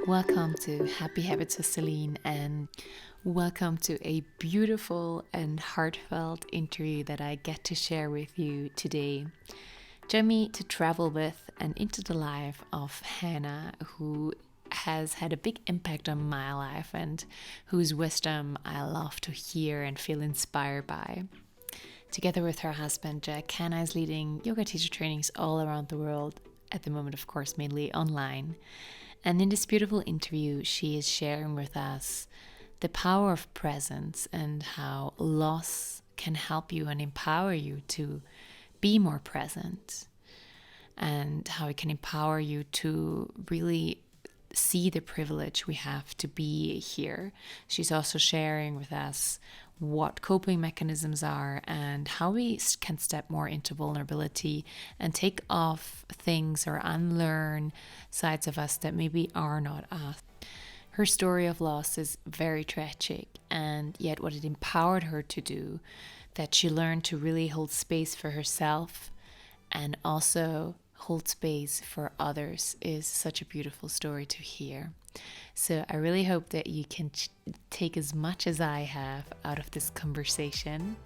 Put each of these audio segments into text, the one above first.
Welcome to Happy Habits with Celine, and welcome to a beautiful and heartfelt interview that I get to share with you today. Join me to travel with and into the life of Hanna, who has had a big impact on my life and whose wisdom I love to hear and feel inspired by. Together with her husband Jack, Hanna is leading yoga teacher trainings all around the world, at the moment, of course, mainly online. And in this beautiful interview, she is sharing with us the power of presence and how loss can help you and empower you to be more present, and how it can empower you to really see the privilege we have to be here. She's also sharing with us what coping mechanisms are and how we can step more into vulnerability and take off things or unlearn sides of us that maybe are not us. Her story of loss is very tragic, and yet what it empowered her to do, that she learned to really hold space for herself and also hold space for others, is such a beautiful story to hear. So I really hope that you can take as much as I have out of this conversation,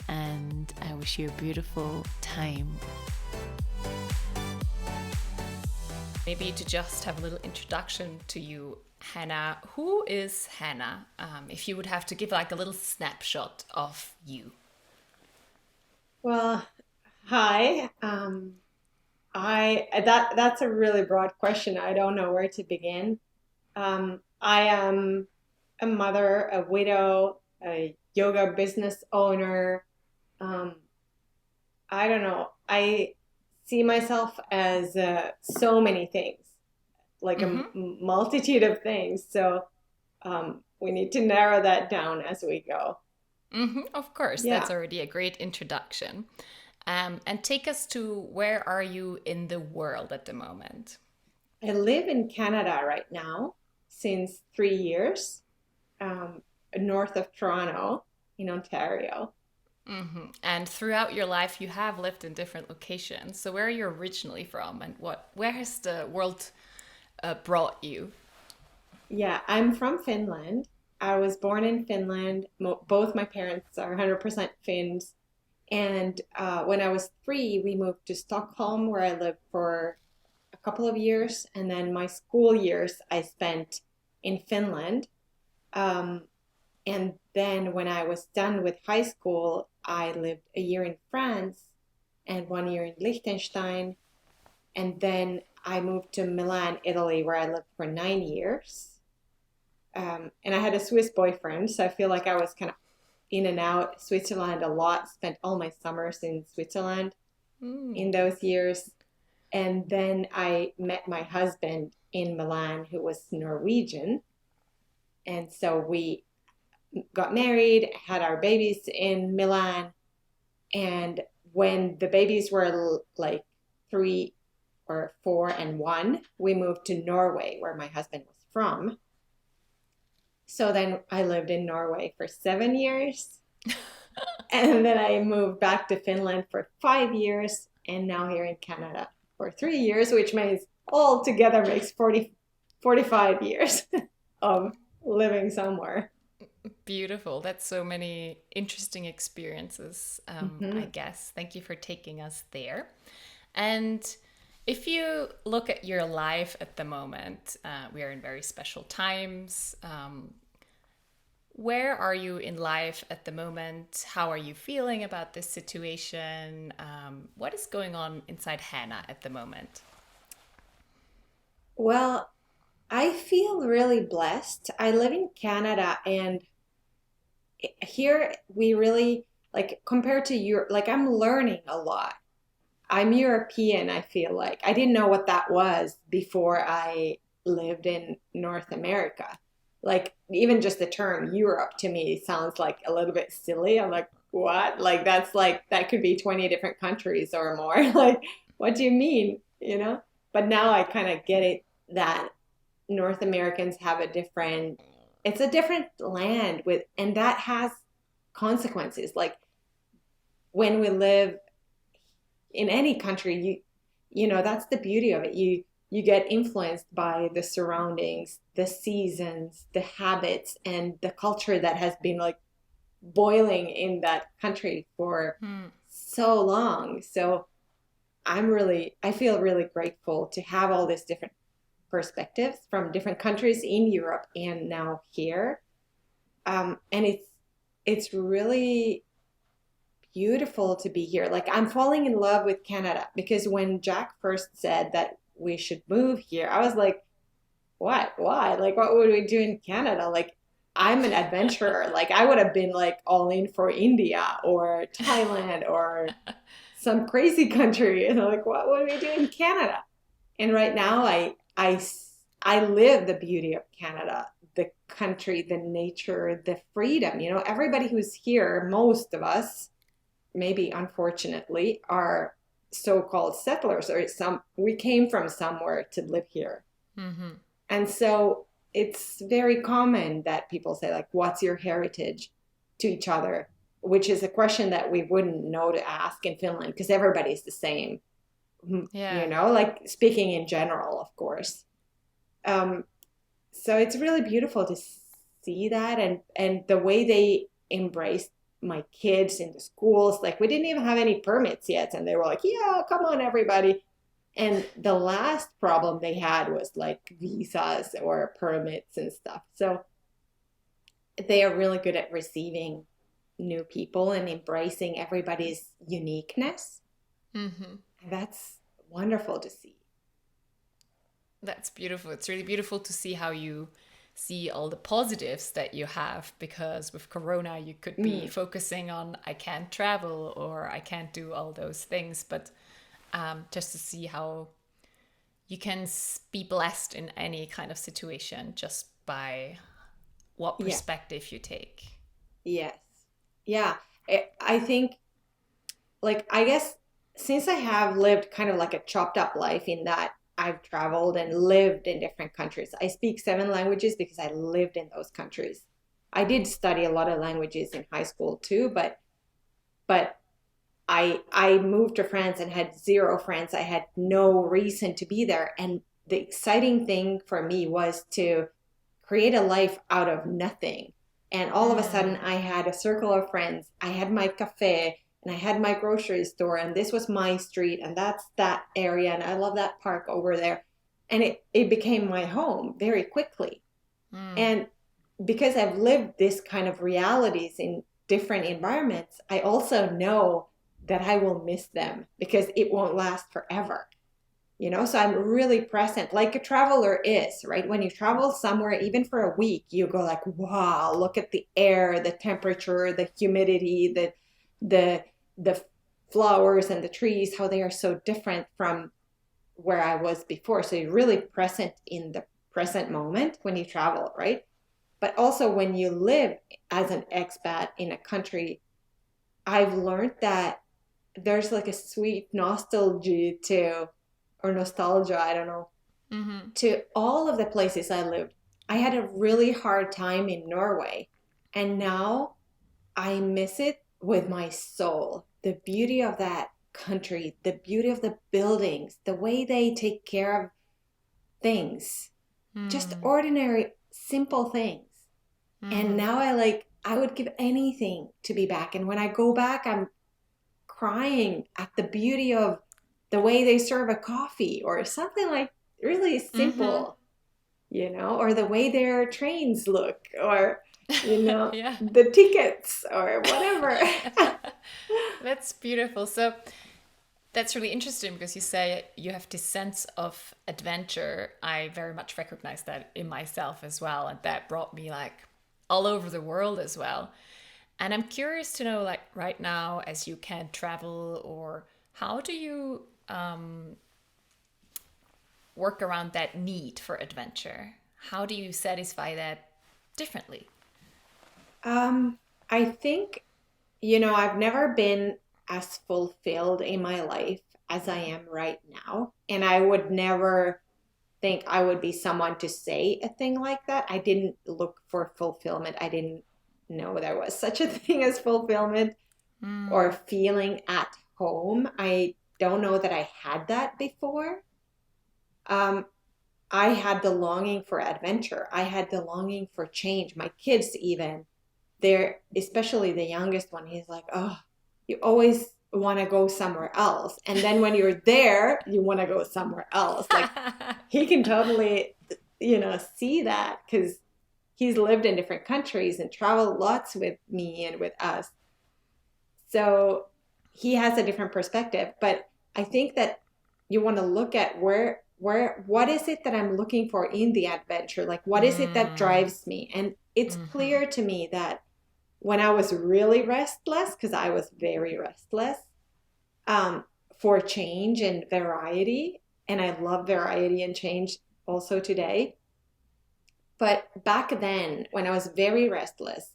and I wish you a beautiful time. Maybe to just have a little introduction to you, Hanna. Who is Hanna? If you would have to give like a little snapshot of you. Well, hi. That's a really broad question. I don't know where to begin. I am a mother, a widow, a yoga business owner. Um, I don't know. I see myself as so many things, like a Mm-hmm. multitude of things. So we need to narrow that down as we go. Mm-hmm. Of course, that's Yeah. already a great introduction. And take us to, where are you in the world at the moment? I live in Canada right now since 3 years, um, north of Toronto in Ontario. Mm-hmm. And throughout your life, you have lived in different locations. So where are you originally from, and where has the world brought you? Yeah, I'm from Finland. I was born in Finland. Both my parents are 100% Finns. And when I was 3, we moved to Stockholm, where I lived for a couple of years. And then my school years I spent in Finland. Um, and then when I was done with high school, I lived a year in France and 1 year in Liechtenstein. And then I moved to Milan, Italy, where I lived for 9 years. And I had a Swiss boyfriend, so I feel like I was kind of in and out Switzerland a lot, spent all my summers in Switzerland Mm. in those years. And then I met my husband in Milan, who was Norwegian. And so we got married, had our babies in Milan. And when the babies were like 3 or 4 and 1, we moved to Norway, where my husband was from. So then I lived in Norway for 7 years. And then I moved back to Finland for 5 years. And now here in Canada for 3 years, which means all together makes 45 years of living somewhere. Beautiful. That's so many interesting experiences, I Mm-hmm. guess. Thank you for taking us there. And if you look at your life at the moment, we are in very special times. Where are you in life at the moment? How are you feeling about this situation? What is going on inside Hanna at the moment? Well, I feel really blessed. I live in Canada, and here we really, like, compared to Europe, like I'm learning a lot. I'm European, I feel like. I didn't know what that was before I lived in North America. Like, even just the term Europe to me sounds like a little bit silly. I'm like, what? Like, that's like, that could be 20 different countries or more. Like, what do you mean? But now I kind of get it that North Americans have it's a different land and that has consequences. Like, when we live in any country, that's the beauty of it. you get influenced by the surroundings, the seasons, the habits, and the culture that has been like boiling in that country for Mm. so long. So I feel really grateful to have all these different perspectives from different countries in Europe and now here. And it's really beautiful to be here. Like I'm falling in love with Canada because when Jack first said that we should move here, I was like, what? Why? Like, what would we do in Canada? Like, I'm an adventurer. Like, I would have been like all in for India or Thailand or some crazy country. And I'm like, what would we do in Canada? And right now, I live the beauty of Canada, the country, the nature, the freedom. You know, everybody who's here, most of us, maybe unfortunately, are so-called settlers or we came from somewhere to live here. Hmm. And so it's very common that people say, like, what's your heritage to each other? Which is a question that we wouldn't know to ask in Finland because everybody's the same, Yeah. like speaking in general, of course. Um, so it's really beautiful to see that and the way they embraced my kids in the schools. Like, we didn't even have any permits yet. And they were like, yeah, come on, everybody. And the last problem they had was like visas or permits and stuff. So they are really good at receiving new people and embracing everybody's uniqueness. Hmm. And that's wonderful to see. That's beautiful. It's really beautiful to see how you see all the positives that you have, because with Corona, you could be Mm, focusing on, I can't travel or I can't do all those things. But just to see how you can be blessed in any kind of situation just by what yeah. perspective you take. Yes. Yeah. I think, like, I guess since I have lived kind of like a chopped up life in that I've traveled and lived in different countries. I speak 7 languages because I lived in those countries. I did study a lot of languages in high school too, but I moved to France and had zero friends. I had no reason to be there. And the exciting thing for me was to create a life out of nothing. And all of a sudden, Mm. I had a circle of friends. I had my cafe and I had my grocery store, and this was my street, and that's that area. And I love that park over there. And it became my home very quickly. Mm. And because I've lived this kind of realities in different environments, I also know that I will miss them because it won't last forever. So I'm really present like a traveler is, right? When you travel somewhere even for a week, you go like, wow, look at the air, the temperature, the humidity, the the flowers and the trees, how they are so different from where I was before. So you're really present in the present moment when you travel, right? But also when you live as an expat in a country, I've learned that there's like a sweet nostalgia to, or nostalgia, I don't know, Hmm. to all of the places I lived. I had a really hard time in Norway, and now I miss it with my soul. The beauty of that country, the beauty of the buildings, the way they take care of things, just Mm. ordinary, simple things. And Hmm. now I would give anything to be back. And when I go back, I'm crying at the beauty of the way they serve a coffee or something like really Hmm. simple, or the way their trains look or, Yeah. the tickets or whatever. That's beautiful. So that's really interesting because you say you have this sense of adventure. I very much recognize that in myself as well. And that brought me like all over the world as well. And I'm curious to know, like right now, as you can't travel, or how do you work around that need for adventure? How do you satisfy that differently? Um, I think, I've never been as fulfilled in my life as I am right now. And I would never think I would be someone to say a thing like that. I didn't look for fulfillment. I didn't know there was such a thing as fulfillment or Mm. feeling at home. I don't know that I had that before. Um, I had the longing for adventure. I had the longing for change. My kids, even, they're, especially the youngest one, he's like, oh, you always want to go somewhere else. And then when you're there, you want to go somewhere else. Like he can totally, see that because he's lived in different countries and traveled lots with me and with us. So he has a different perspective. But I think that you want to look at what is it that I'm looking for in the adventure? Like, what is it that Mm. drives me? And it's Mm-hmm. clear to me that when I was really restless, because I was very restless, um, for change and variety, and I love variety and change also today. But back then, when I was very restless,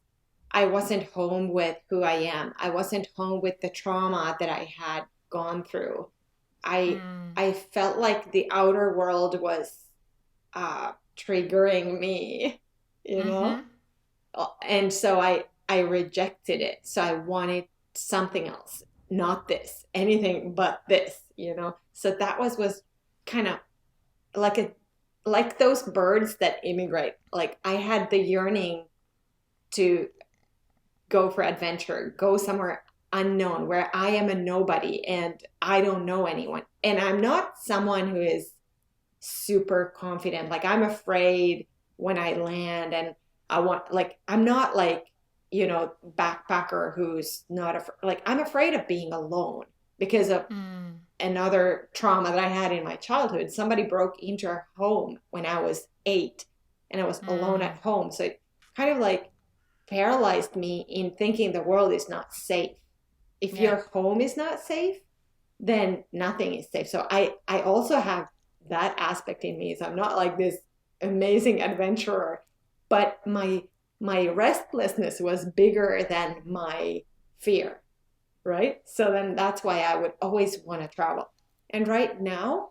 I wasn't home with who I am. I wasn't home with the trauma that I had gone through. I Mm. I felt like the outer world was triggering me, you know? Mm-hmm. And so I rejected it. So I wanted something else, not this, anything but this. So that was kind of like a like those birds that immigrate. Like I had the yearning to go for adventure, go somewhere unknown where I am a nobody and I don't know anyone. And I'm not someone who is super confident. Like I'm afraid when I land and I'm not like, backpacker who's not like I'm afraid of being alone because of Mm. another trauma that I had in my childhood. Somebody broke into our home when I was 8 and I was alone at Mm. home. So it kind of like paralyzed me in thinking the world is not safe. If Yeah. your home is not safe, then nothing is safe. So I also have that aspect in me. So I'm not like this amazing adventurer, but my restlessness was bigger than my fear, right? So then that's why I would always want to travel. And right now,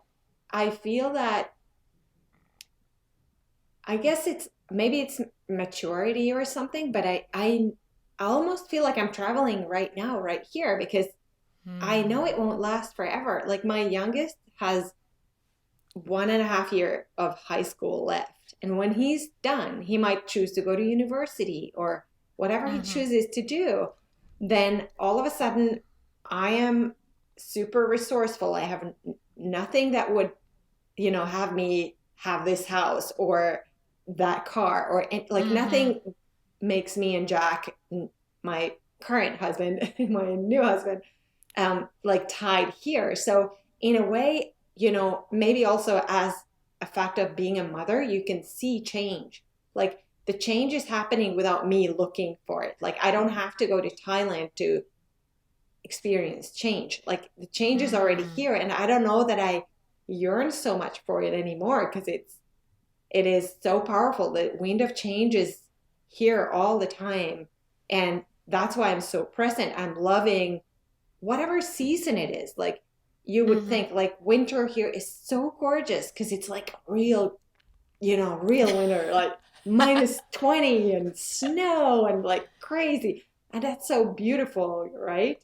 I feel that I guess it's maturity or something, but I almost feel like I'm traveling right now, right here, because I know Mm. it won't last forever. Like my youngest has 1.5 year of high school left. And when he's done, he might choose to go to university or whatever he Mm-hmm. chooses to do. Then all of a sudden, I am super resourceful. I have nothing that would, have me have this house or that car or like Mm-hmm. nothing makes me and Jack, my current husband, my new husband, like tied here. So in a way, maybe also as a fact of being a mother, you can see change. Like the change is happening without me looking for it. Like I don't have to go to Thailand to experience change. Like the change is already Mm. here, and I don't know that I yearn so much for it anymore because it is so powerful. The wind of change is here all the time, and that's why I'm so present. I'm loving whatever season it is. Like you would Mm-hmm. think like winter here is so gorgeous because it's like real, real winter, like minus 20 and snow and like crazy. And that's so beautiful, right?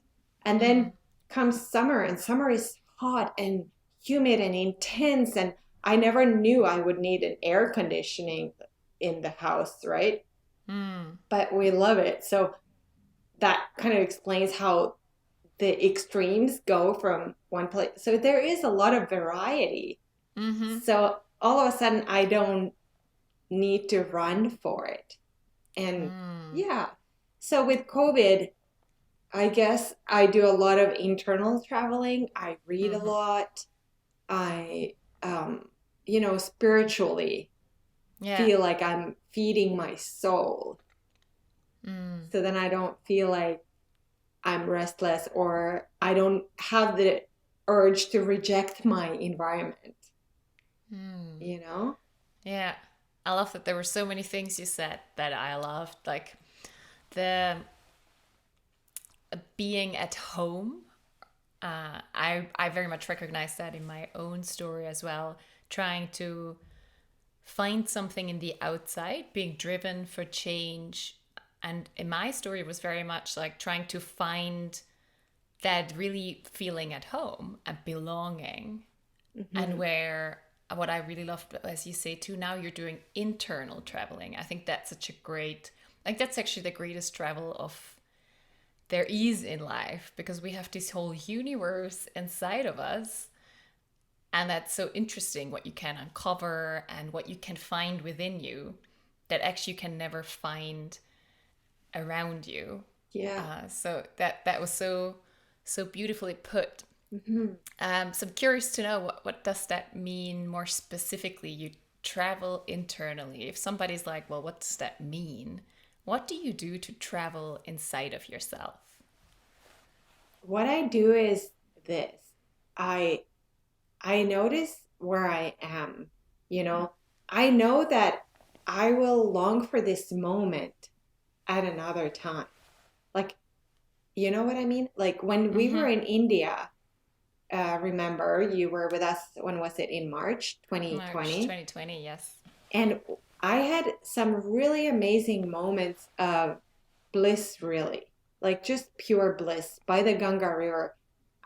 And Mm. then comes summer, and summer is hot and humid and intense. And I never knew I would need an air conditioning in the house, right? Mm. But we love it. So that kind of explains how the extremes go from one place. So there is a lot of variety. Mm-hmm. So all of a sudden, I don't need to run for it. And Mm. yeah. So with COVID, I guess I do a lot of internal traveling. I read a Mm-hmm. lot. I, spiritually Yeah. feel like I'm feeding my soul. Mm. So then I don't feel like I'm restless or I don't have the urge to reject my environment, Mm. you know? Yeah. I love that there were so many things you said that I loved, like the being at home. I very much recognize that in my own story as well. Trying to find something in the outside, being driven for change. And in my story, it was very much like trying to find that really feeling at home and belonging, and Hmm. where what I really love, as you say too, now you're doing internal traveling. I think that's such a great, like that's actually the greatest travel of there is in life, because we have this whole universe inside of us. And that's so interesting what you can uncover and what you can find within you that actually you can never find around you. Yeah. So that was so beautifully put. Hmm. So I'm curious to know what does that mean more specifically? You travel internally. If somebody's like, well, what does that mean? What do you do to travel inside of yourself? What I do is this. I I notice where I am, you know. I know that I will long for this moment at another time. Like, you know what I mean? Like when we were Mm-hmm. in India, remember you were with us, when was it? In March March 2020. 2020, yes. And I had some really amazing moments of bliss, really, like just pure bliss by the Ganga River.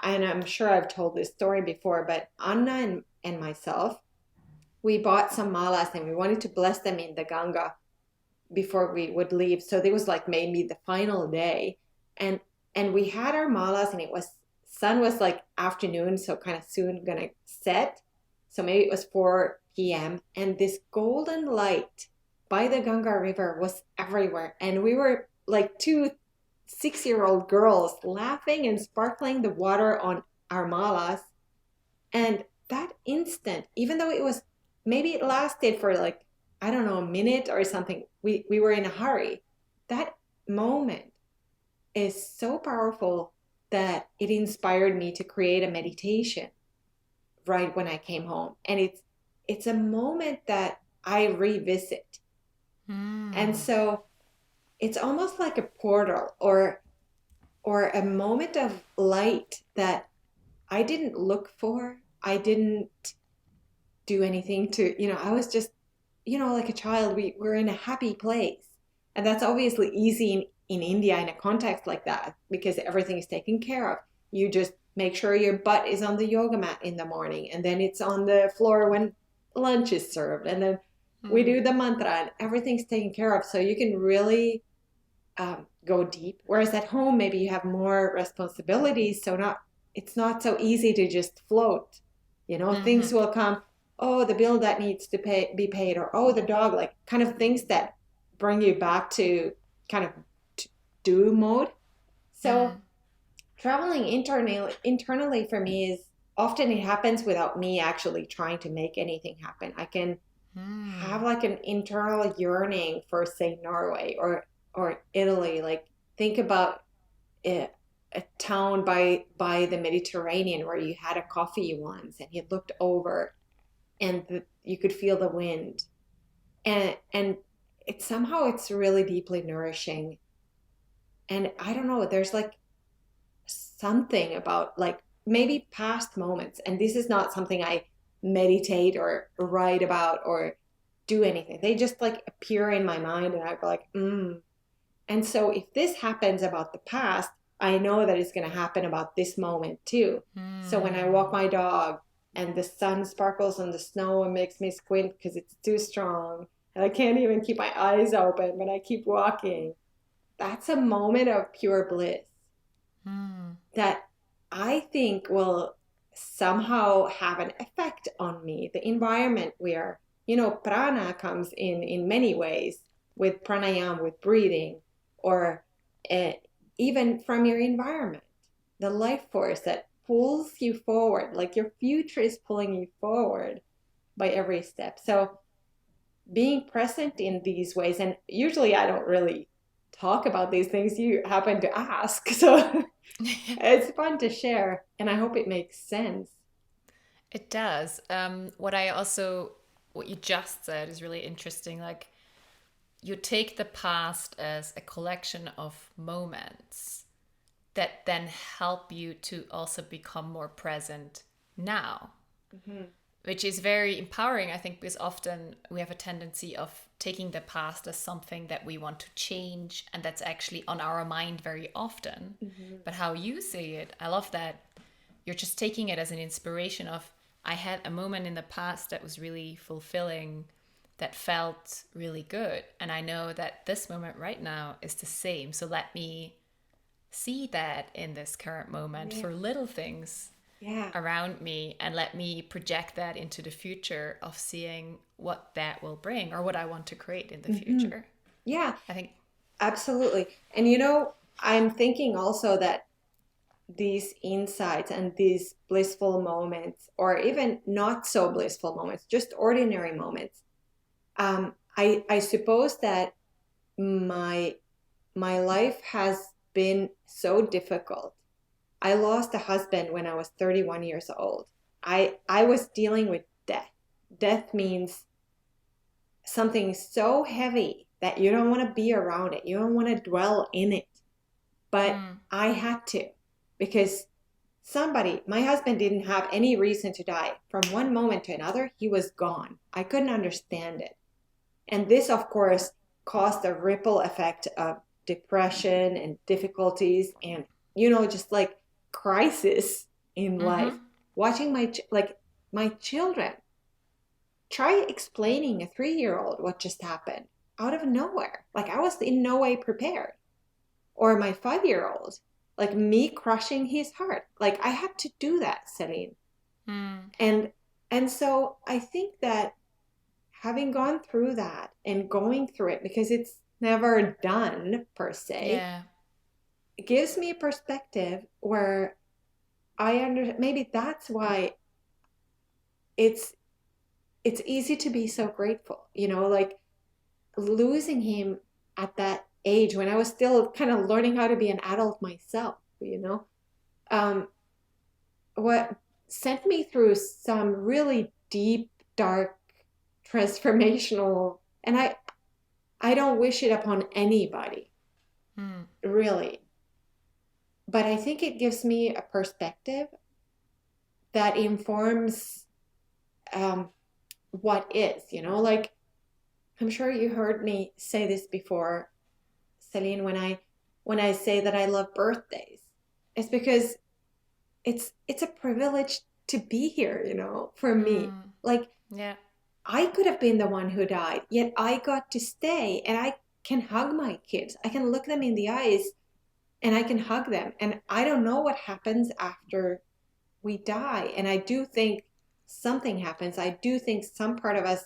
And I'm sure I've told this story before, but Anna and myself, we bought some malas and we wanted to bless them in the Ganga before we would leave. So it was like maybe the final day. And we had our malas and it was sun was like afternoon, so kind of soon gonna set. So maybe it was 4 p.m. and this golden light by the Ganga River was everywhere. And we were like two 6-year-old girls laughing and sparkling the water on our malas. And that instant, even though it was, maybe it lasted for like, I don't know, a minute or something, we were in a hurry. That moment is so powerful that it inspired me to create a meditation right when I came home. And it's a moment that I revisit. And Hmm. so it's almost like a portal, or a moment of light that I didn't look for. I didn't do anything to, I was just, like a child, we're in a happy place. And that's obviously easy in India in a context like that because everything is taken care of. You just make sure your butt is on the yoga mat in the morning and then it's on the floor when lunch is served. And then we Hmm. do the mantra and everything's taken care of. So you can really go deep. Whereas at home, maybe you have more responsibilities. So it's not so easy to just float. Things Mm-hmm. will come. Oh, the bill that needs to be paid, or oh, the dog, like kind of things that bring you back to kind of do mode. So Mm. traveling internally for me is often, it happens without me actually trying to make anything happen. I can have Mm. like an internal yearning for, say, Norway or Italy. Like think about a town by the Mediterranean where you had a coffee once and you looked over and you could feel the wind, and it's really deeply nourishing. And I don't know, there's like something about like maybe past moments, and this is not something I meditate or write about or do anything. They just like appear in my mind and I go like, And so if this happens about the past, I know that it's going to happen about this moment too. So when I walk Mm. my dog and the sun sparkles on the snow and makes me squint because it's too strong and I can't even keep my eyes open, but I keep walking, that's a moment of pure bliss Mm. that I think will somehow have an effect on me. The environment where, prana comes in many ways, with pranayam, with breathing, or uh, even from your environment, the life force that pulls you forward, like your future is pulling you forward by every step. So being present in these ways, and usually I don't really talk about these things, you happen to ask. So it's fun to share, and I hope it makes sense. It does. What you just said is really interesting. Like, you take the past as a collection of moments that then help you to also become more present now, Hmm. which is very empowering, I think, because often we have a tendency of taking the past as something that we want to change and that's actually on our mind very often. Hmm. But how you say it, I love that you're just taking it as an inspiration of I had a moment in the past that was really fulfilling, that felt really good. And I know that this moment right now is the same. So let me see that in this current moment Yeah. for little things Yeah. around me, and let me project that into the future of seeing what that will bring or what I want to create in the Hmm. future. Yeah, I think, absolutely. And I'm thinking also that these insights and these blissful moments, or even not so blissful moments, just ordinary moments, I suppose that my my life has been so difficult. I lost a husband when I was 31 years old. I was dealing with death. Death means something so heavy that you don't want to be around it. You don't want to dwell in it. But mm, I had to, because my husband didn't have any reason to die. From one moment to another, he was gone. I couldn't understand it. And this, of course, caused a ripple effect of depression and difficulties and, just like crisis in life. mm-hmm, Watching my children try explaining a 3-year old what just happened out of nowhere. Like I was in no way prepared. Or my 5-year old, like me crushing his heart. Like I had to do that, Celine. mm, And and so I think that having gone through that and going through it, because it's never done per se, yeah, it gives me a perspective where maybe that's why it's it's easy to be so grateful, like losing him at that age when I was still kind of learning how to be an adult myself. Um, what sent me through some really deep, dark, transformational, and I don't wish it upon anybody, mm, really. But I think it gives me a perspective that informs um, what is, like I'm sure you heard me say this before, Celine, when I say that I love birthdays. It's because it's a privilege to be here, for me. mm, Like yeah, I could have been the one who died, yet I got to stay and I can hug my kids. I can look them in the eyes and I can hug them. And I don't know what happens after we die. And I do think something happens. I do think some part of us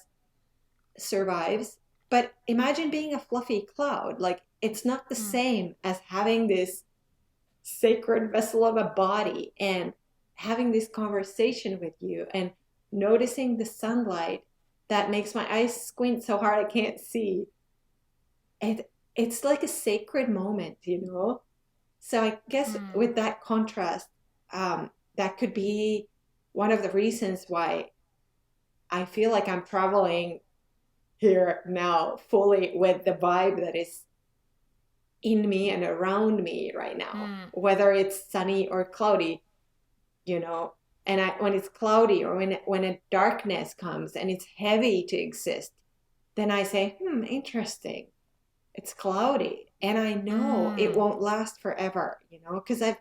survives. But imagine being a fluffy cloud. Like it's not the mm, same as having this sacred vessel of a body and having this conversation with you and noticing the sunlight that makes my eyes squint so hard I can't see. It's like a sacred moment. So I guess mm, with that contrast, that could be one of the reasons why I feel like I'm traveling here now fully with the vibe that is in me and around me right now, mm, whether it's sunny or cloudy, you know. And when it's cloudy or when a darkness comes and it's heavy to exist, then I say, interesting. It's cloudy, and I know it mm, won't last forever, because I've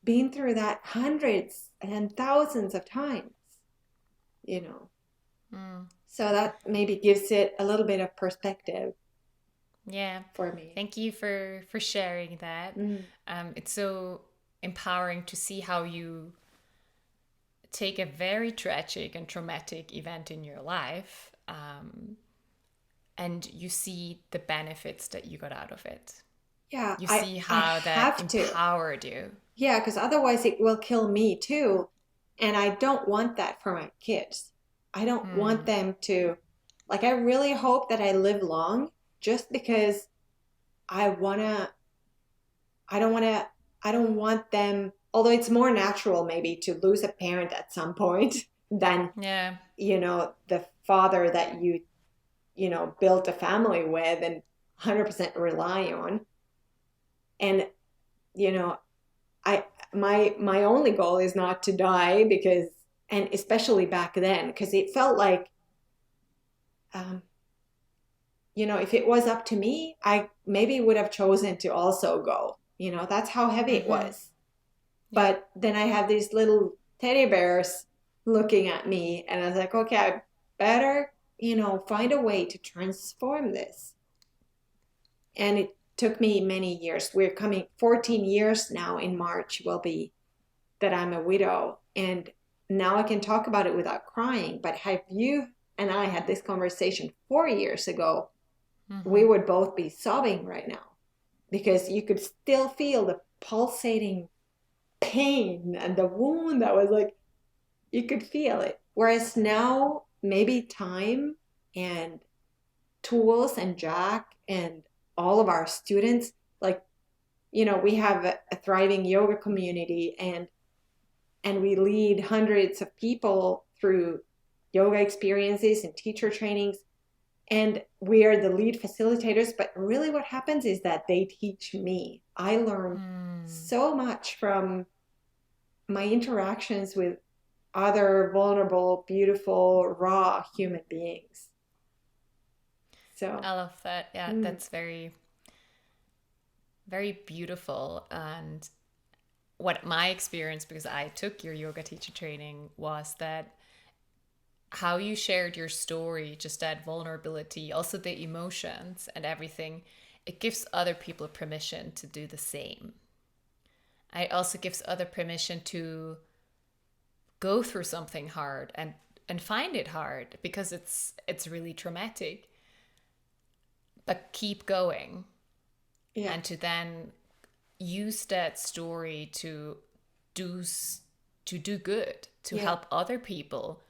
been through that hundreds and thousands of times, you know. mm. So that maybe gives it a little bit of perspective Yeah. for me. Thank you for sharing that. Mm. It's so empowering to see how you take a very tragic and traumatic event in your life, and you see the benefits that you got out of it. Yeah, You I see I how that have to. empowered you. Yeah, because otherwise it will kill me too. And I don't want that for my kids. I don't want Mm, them to, like, I really hope that I live long just because I wanna, I don't wanna, I don't want them, although it's more natural maybe to lose a parent at some point than, yeah. the father that you built a family with and 100% rely on. And, you know, I my only goal is not to die because, and especially back then, because it felt like, um, if it was up to me, I maybe would have chosen to also go. That's how heavy it Mm-hmm. was. Yeah. But then I have these little teddy bears looking at me. And I was like, okay, I better, find a way to transform this. And it took me many years. We're coming 14 years now in March will be that I'm a widow. And now I can talk about it without crying. But have you and I had this conversation 4 years ago, we Mm-hmm. would both be sobbing right now because you could still feel the pulsating pain and the wound that was like, you could feel it. Whereas now, maybe time and tools and Jack and all of our students, like, we have a thriving yoga community, and we lead hundreds of people through yoga experiences and teacher trainings. And we are the lead facilitators. But really, what happens is that they teach me. I learn Mm. so much from my interactions with other vulnerable, beautiful, raw human beings. So, I love that. Yeah, mm, that's very, very beautiful. And what my experience, because I took your yoga teacher training, was that how you shared your story, just that vulnerability, also the emotions and everything, it gives other people permission to do the same. It also gives other permission to go through something hard and find it hard because it's really traumatic, but keep going, yeah, and to then use that story to do to do good, to yeah, help other people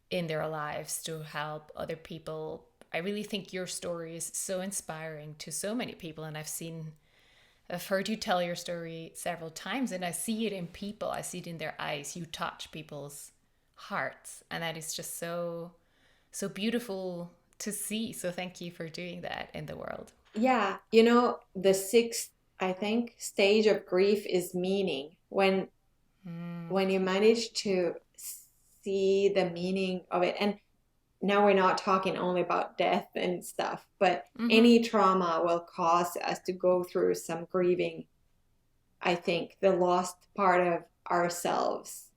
in their lives, to help other people. I really think your story is so inspiring to so many people, and I've heard you tell your story several times, and I see it in people. I see it in their eyes. You touch people's hearts, and that is just so beautiful to see. So thank you for doing that in the world. yeah. The sixth, I think, stage of grief is meaning. Mm. When you manage to see the meaning of it, and now we're not talking only about death and stuff, but Mm-hmm. any trauma will cause us to go through some grieving. I think the lost part of ourselves,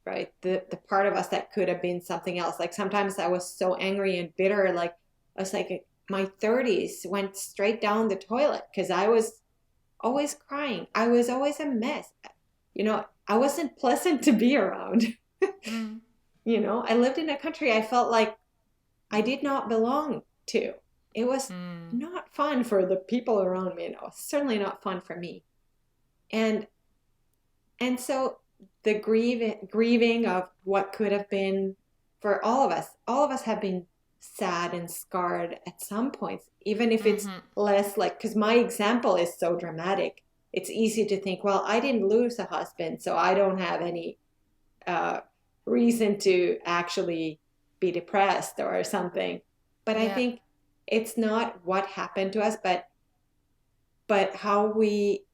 right? The part of us that could have been something else. Like sometimes I was so angry and bitter, like I was like my 30s went straight down the toilet because I was always crying. I was always a mess. I wasn't pleasant to be around. Mm. I lived in a country I felt like I did not belong to. It was Mm. not fun for the people around me. Certainly not fun for me. And so the grieving of what could have been for all of us have been sad and scarred at some points, even if it's Mm-hmm. less like, because my example is so dramatic. It's easy to think, well, I didn't lose a husband, so I don't have any uh, reason to actually be depressed or something. But I Yeah. think it's not what happened to us, but how we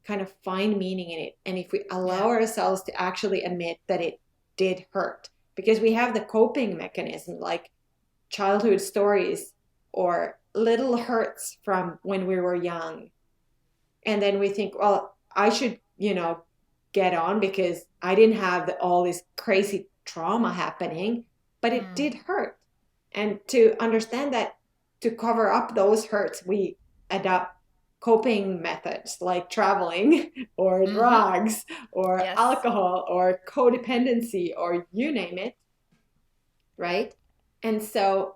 kind of find meaning in it. And if we allow Yeah. ourselves to actually admit that it did hurt, because we have the coping mechanism like childhood stories or little hurts from when we were young. And then we think, well, I should, get on because I didn't have all this crazy trauma happening, but it Mm. did hurt. And to understand that, to cover up those hurts, we adopt coping methods like traveling or Mm-hmm. drugs or Yes. alcohol or codependency or you name it, right? And so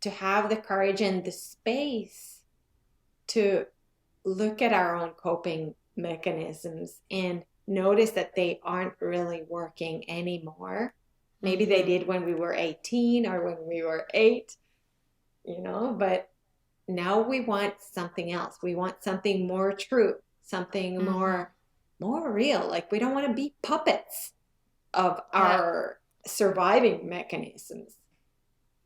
to have the courage and the space to look at our own coping mechanisms and notice that they aren't really working anymore. Maybe they Mm-hmm. did when we were 18 or when we were 8, but now we want something else. We want something more true, something Mm-hmm. more real. Like we don't want to be puppets of Yeah. our surviving mechanisms,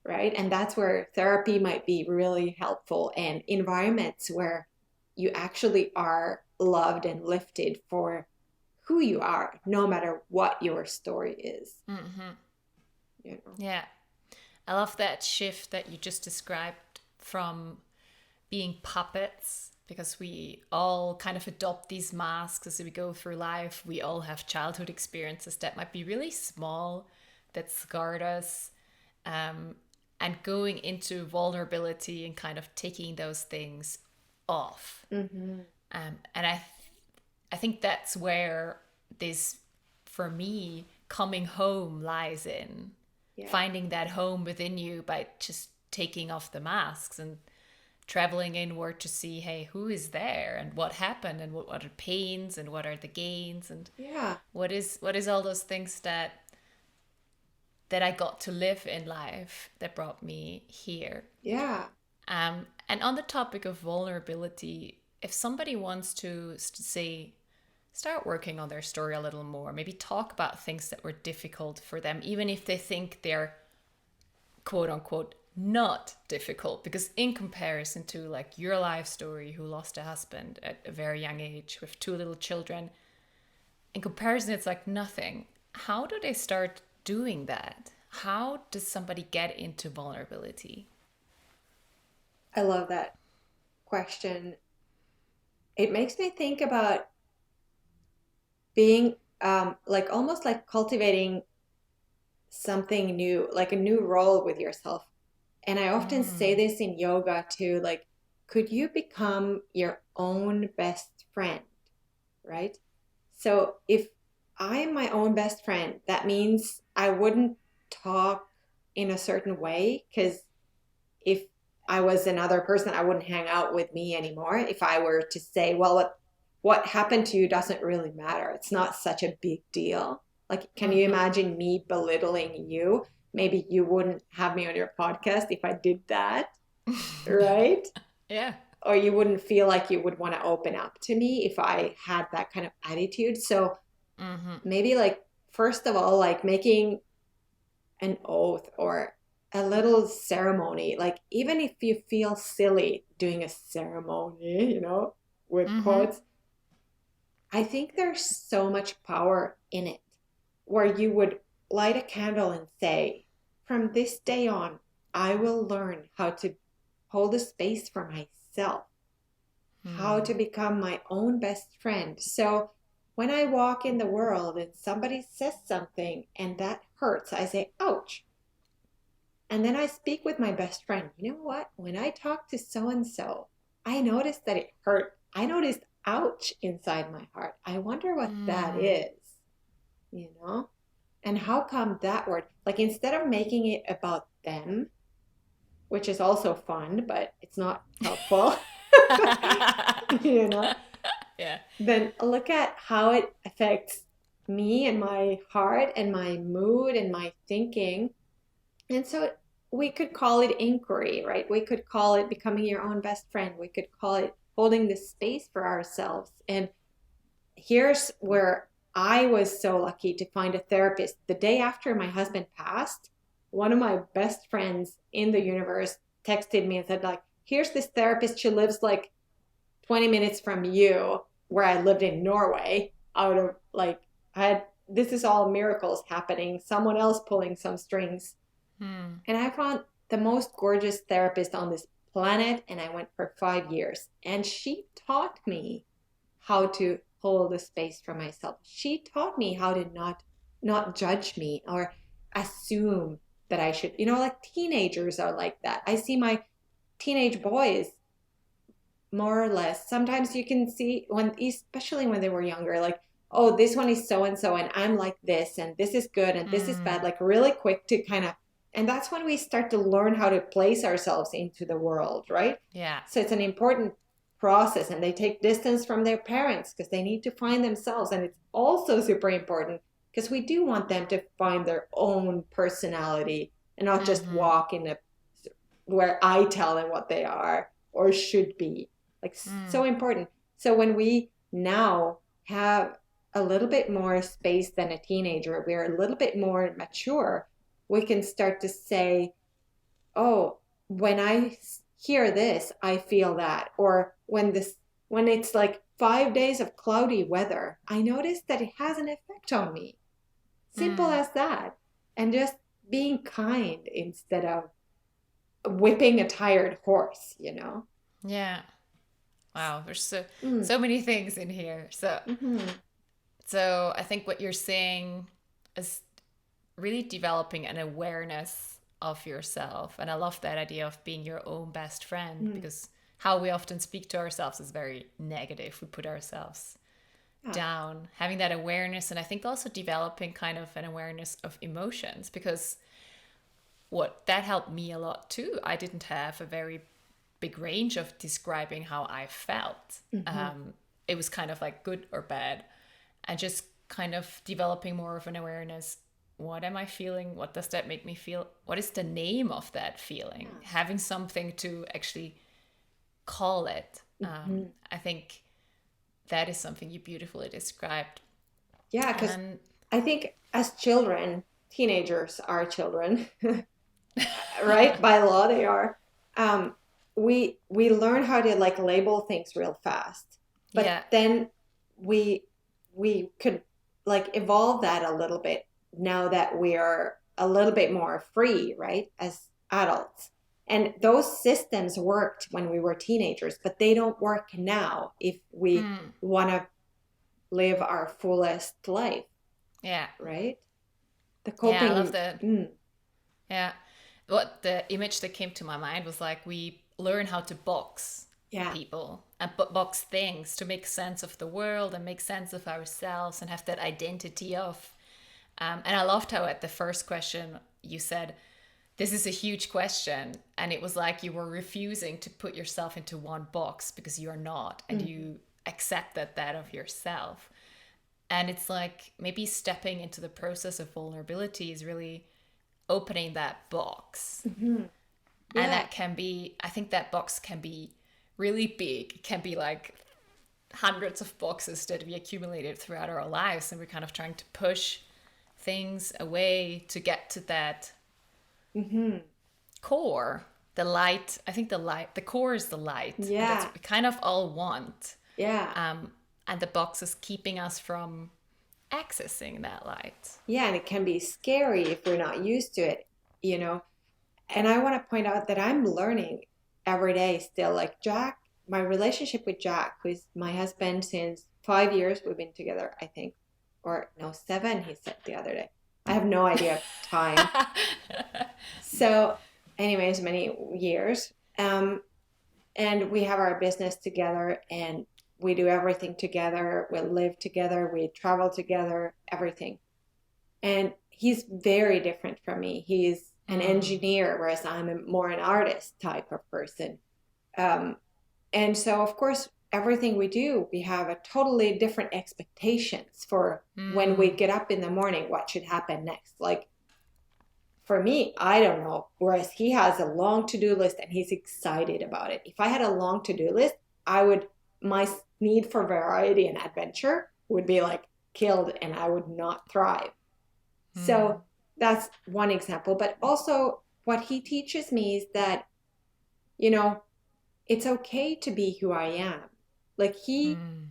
right? And that's where therapy might be really helpful, and environments where you actually are loved and lifted for who you are, no matter what your story is, Mm-hmm. you know. Yeah. I love that shift that you just described from being puppets, because we all kind of adopt these masks as we go through life. We all have childhood experiences that might be really small, that scarred us, and going into vulnerability and kind of taking those things off. Mm-hmm. And I think that's where this, for me, coming home lies in Yeah. finding that home within you by just taking off the masks and traveling inward to see, hey, who is there and what happened and what are the pains and what are the gains and Yeah. what is all those things that I got to live in life that brought me here. Yeah. And on the topic of vulnerability, if somebody wants to say, start working on their story a little more, maybe talk about things that were difficult for them, even if they think they're quote unquote not difficult, because in comparison to like your life story, who lost a husband at a very young age with two little children, in comparison, it's like nothing. How do they start doing that? How does somebody get into vulnerability? I love that question. It makes me think about being like almost like cultivating something new, like a new role with yourself. And I often say Mm. this in yoga too, like, could you become your own best friend, right? So if I'm my own best friend, that means I wouldn't talk in a certain way because if I was another person, I wouldn't hang out with me anymore. If I were to say, well, what happened to you doesn't really matter. It's not such a big deal. Like, can you Mm-hmm. imagine me belittling you? Maybe you wouldn't have me on your podcast if I did that, right? Yeah. Or you wouldn't feel like you would want to open up to me if I had that kind of attitude. So Mm-hmm. maybe, like, first of all, like making an oath or a little ceremony. Like, even if you feel silly doing a ceremony, with Mm-hmm. quotes, I think there's so much power in it where you would light a candle and say, from this day on, I will learn how to hold a space for myself, how to Mm. become my own best friend. So when I walk in the world and somebody says something and that hurts, I say, ouch. And then I speak with my best friend. You know what? When I talked to so and so, I noticed that it hurt. I noticed ouch inside my heart. I wonder what that Mm. is, you know? And how come that word, like instead of making it about them, which is also fun, but it's not helpful, you know, Yeah. then look at how it affects me and my heart and my mood and my thinking. And so we could call it inquiry, right? We could call it becoming your own best friend. We could call it holding the space for ourselves. And here's where I was so lucky to find a therapist. The day after my husband passed, one of my best friends in the universe texted me and said, like, here's this therapist. She lives like 20 minutes from you, where I lived in Norway, out of like, I had, this is all miracles happening, someone else pulling some strings. Mm. And I found the most gorgeous therapist on this planet, and I went for 5 years. And she taught me how to hold a space for myself. She taught me how to not judge me or assume that I should, like teenagers are like that. I see my teenage boys more or less. Sometimes you can see when, especially when they were younger, like, oh, this one is so and so, and I'm like this, and this is good, and this is bad, Mm. like really quick to kind of, and that's when we start to learn how to place ourselves into the world, right? Yeah. So it's an important process, and they take distance from their parents because they need to find themselves. And it's also super important because we do want them to find their own personality and not just Mm-hmm. walk in a where I tell them what they are or should be. Like, Mm. so important. So when we now have a little bit more space than a teenager, we're a little bit more mature, we can start to say, oh, when I hear this, I feel that. Or when it's like 5 days of cloudy weather, I notice that it has an effect on me. Simple Mm. as that. And just being kind instead of whipping a tired horse. Yeah. Wow. There's so Mm, so many things in here. So hmm so I think what you're saying is really developing an awareness of yourself. And I love that idea of being your own best friend, Mm. because how we often speak to ourselves is very negative. We put ourselves Yeah. down. Having that awareness, and I think also developing kind of an awareness of emotions, because what that helped me a lot too. I didn't have a very big range of describing how I felt. Hmm. It was kind of like good or bad, and just kind of developing more of an awareness. What am I feeling? What does that make me feel? What is the name of that feeling? Yeah. Having something to actually call it. Hmm. I think that is something you beautifully described. Yeah, because And I think as children, teenagers are children, right? By law, they are. Um, we learn how to like label things real fast, but yeah, then we we could like evolve that a little bit now that we are a little bit more free, right? As adults. And those systems worked when we were teenagers, but they don't work now if we mm, want to live our fullest life, yeah, right? The yeah, I love coping, that. mm, Yeah. What the image that came to my mind was like we learn how to box yeah. people and box things to make sense of the world and make sense of ourselves and have that identity of. And I loved how at the first question you said, this is a huge question. And it was like you were refusing to put yourself into one box because you're not, and Hmm. you accepted that of yourself. And it's like maybe stepping into the process of vulnerability is really opening that box. Hmm. And Yeah. that can be, I think that box can be really big. It can be like hundreds of boxes that we accumulated throughout our lives. And we're kind of trying to push things away to get to that Hmm. core, the light. I think the core is the light. And that's Yeah. what we kind of all want. Yeah. Um, and the box is keeping us from accessing that light. Yeah. And it can be scary if we're not used to it, you know. And I want to point out that I'm learning every day still. Like Jack, my relationship with Jack, who's my husband since 5 years, we've been together, I think, or no, 7, he said the other day. I have no idea of time. So, anyways, many years. And we have our business together and we do everything together. We live together, we travel together, everything. And he's very different from me. He's an Mm, engineer, whereas more an artist type of person. Um, and so, of course, everything we do, we have a totally different expectations for when we mm, get up in the morning, what should happen next. Like for me, I don't know. Whereas he has a long to-do list and he's excited about it. If I had a long to-do list, my need for variety and adventure would be like killed and I would not thrive. mm, So that's one example. But also, what he teaches me is that, you know, it's okay to be who I am. Like mm,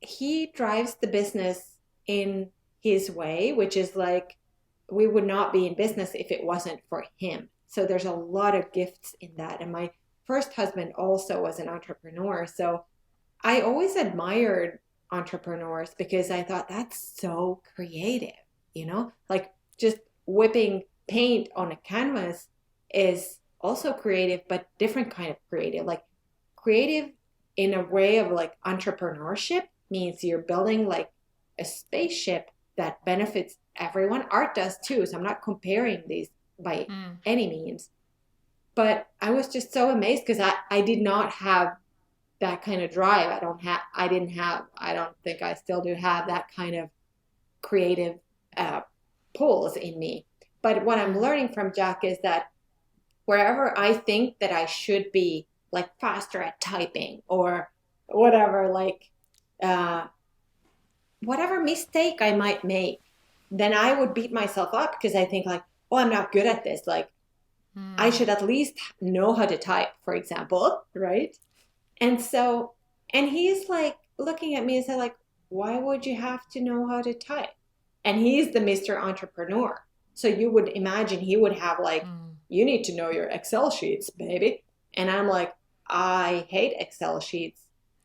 he drives the business in his way, which is like we would not be in business if it wasn't for him. So there's a lot of gifts in that. And my first husband also was an entrepreneur. So I always admired entrepreneurs because I thought that's so creative, like just whipping paint on a canvas is also creative, but different kind of creative. Like creative in a way of like entrepreneurship means you're building like a spaceship that benefits everyone. Art does too. So I'm not comparing these by mm. any means. But I was just so amazed because I did not have that kind of drive. I don't think I still do have that kind of creative uh, pulls in me. But what I'm Mm. learning from Jack is that wherever I think that I should be like faster at typing or whatever, like uh, whatever mistake I might make, then I would beat myself up because I think like, oh, I'm not good at this. Like I Mm. should at least know how to type, for example, right? And so, and he's like looking at me and said, like, why would you have to know how to type? And he's the Mr. Entrepreneur. So you would imagine he would have like, Mm. you need to know your Excel sheets, baby. And I'm like, I hate Excel sheets.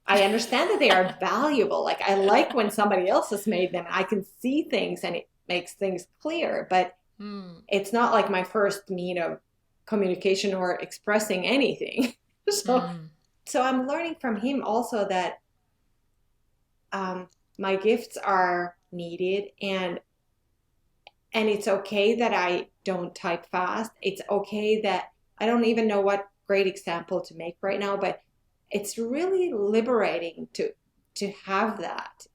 I understand that they are valuable. Like I like when somebody else has made them. I can see things and it makes things clear. But Mm. It's not like my first mean of communication or expressing anything. so Mm. so I'm learning from him also that my gifts are needed, and it's okay that I don't type fast. It's okay that I don't even know what great example to make right now, but it's really liberating to have that.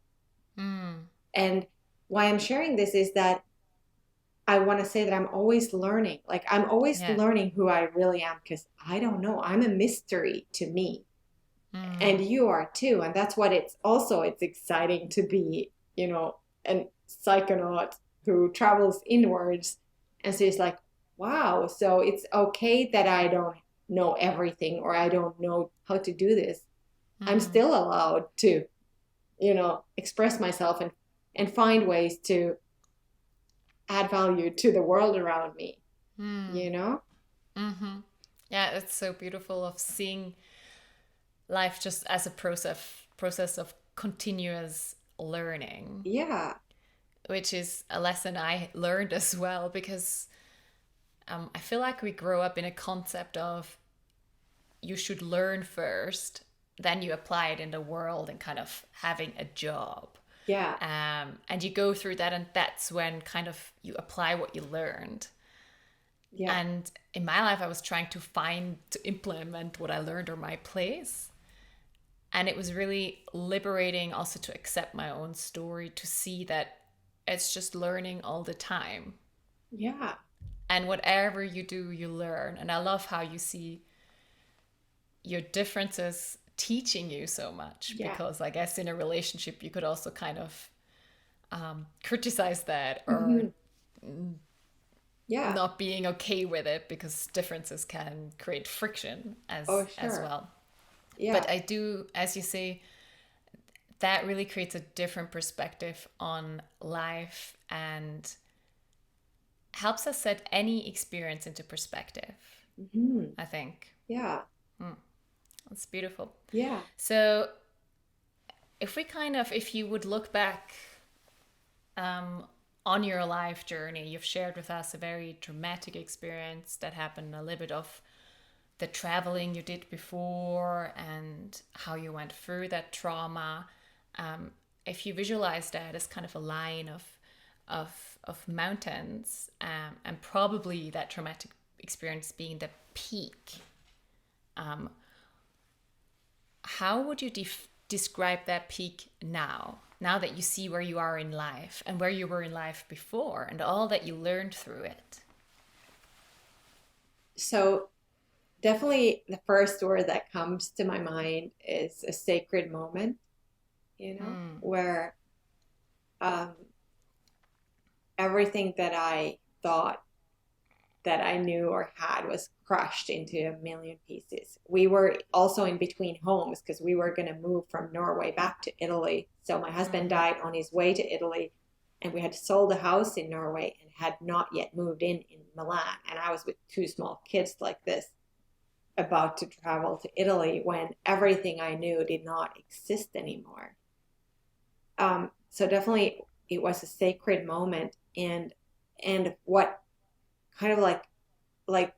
Mm. And why I'm sharing this is that I want to say that I'm always learning. Like I'm always Yeah. learning who I really am because I don't know. I'm a mystery to me. Mm. And you are too. And that's what it's exciting to be, a psychonaut who travels inwards. And so it's like, wow, so it's okay that I don't know everything or I don't know how to do this. I'm Mm. still allowed to, express myself and find ways to add value to the world around me, Mm. you know? Mm-hmm. Yeah, it's so beautiful of seeing life just as a process of continuous learning, Yeah. which is a lesson I learned as well because I feel like we grow up in a concept of you should learn first, then you apply it in the world and kind of having a job. Yeah. And you go through that, and that's when kind of you apply what you learned. Yeah. And in my life, I was trying to implement what I learned or my place. And it was really liberating also to accept my own story, to see that it's just learning all the time. Yeah. And whatever you do, you learn. And I love how you see your differences teaching you so much, Yeah. because I guess in a relationship, you could also kind of criticize that or Hmm. Yeah. not being okay with it because differences can create friction Oh, as sure. well. Yeah. But I do, as you say, that really creates a different perspective on life and helps us set any experience into perspective, Hmm. I think. Yeah. That's beautiful. Yeah. So if you would look back um, on your life journey, you've shared with us a very dramatic experience that happened, a little bit of the traveling you did before and how you went through that trauma. Um, if you visualize that as kind of a line of mountains, and probably that traumatic experience being the peak, how would you describe that peak now? Now that you see where you are in life and where you were in life before and all that you learned through it. So definitely the first word that comes to my mind is a sacred moment, Mm. where um, everything that I thought that I knew or had was crushed into a million pieces. We were also in between homes because we were going to move from Norway back to Italy. So my husband Mm. died on his way to Italy, and we had sold a house in Norway and had not yet moved in Milan. And I was with two small kids like this, about to travel to Italy when everything I knew did not exist anymore. So definitely it was a sacred moment, and what kind of like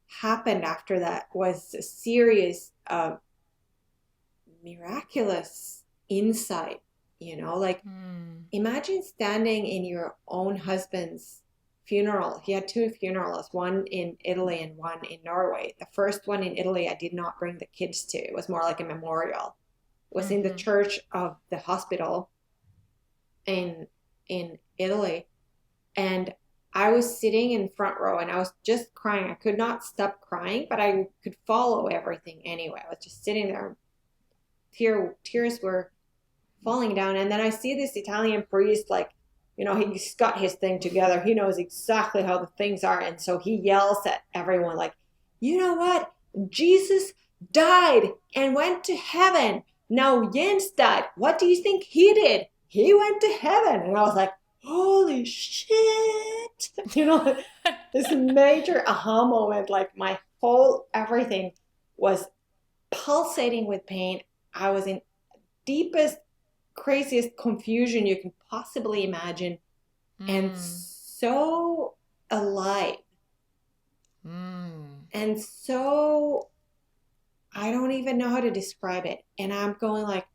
happened after that was a series of miraculous insight, like Mm. imagine standing in your own husband's funeral. He had two funerals, one in Italy and one in Norway. The first one in Italy, I did not bring the kids to. It was more like a memorial. It was in the Mm-hmm. church of the hospital in Italy, and I was sitting in front row and I was just crying. I could not stop crying, but I could follow everything anyway. I was just sitting there. Tears were falling down. And then I see this Italian priest, like, he's got his thing together. He knows exactly how the things are. And so he yells at everyone, like, you know what? Jesus died and went to heaven. Now Jens died. What do you think he did? He went to heaven. And I was like, holy shit. This major aha moment. Like my whole everything was pulsating with pain. I was in deepest, craziest confusion you can possibly imagine. And Mm. so alive. Mm. And so I don't even know how to describe it. And I'm going like,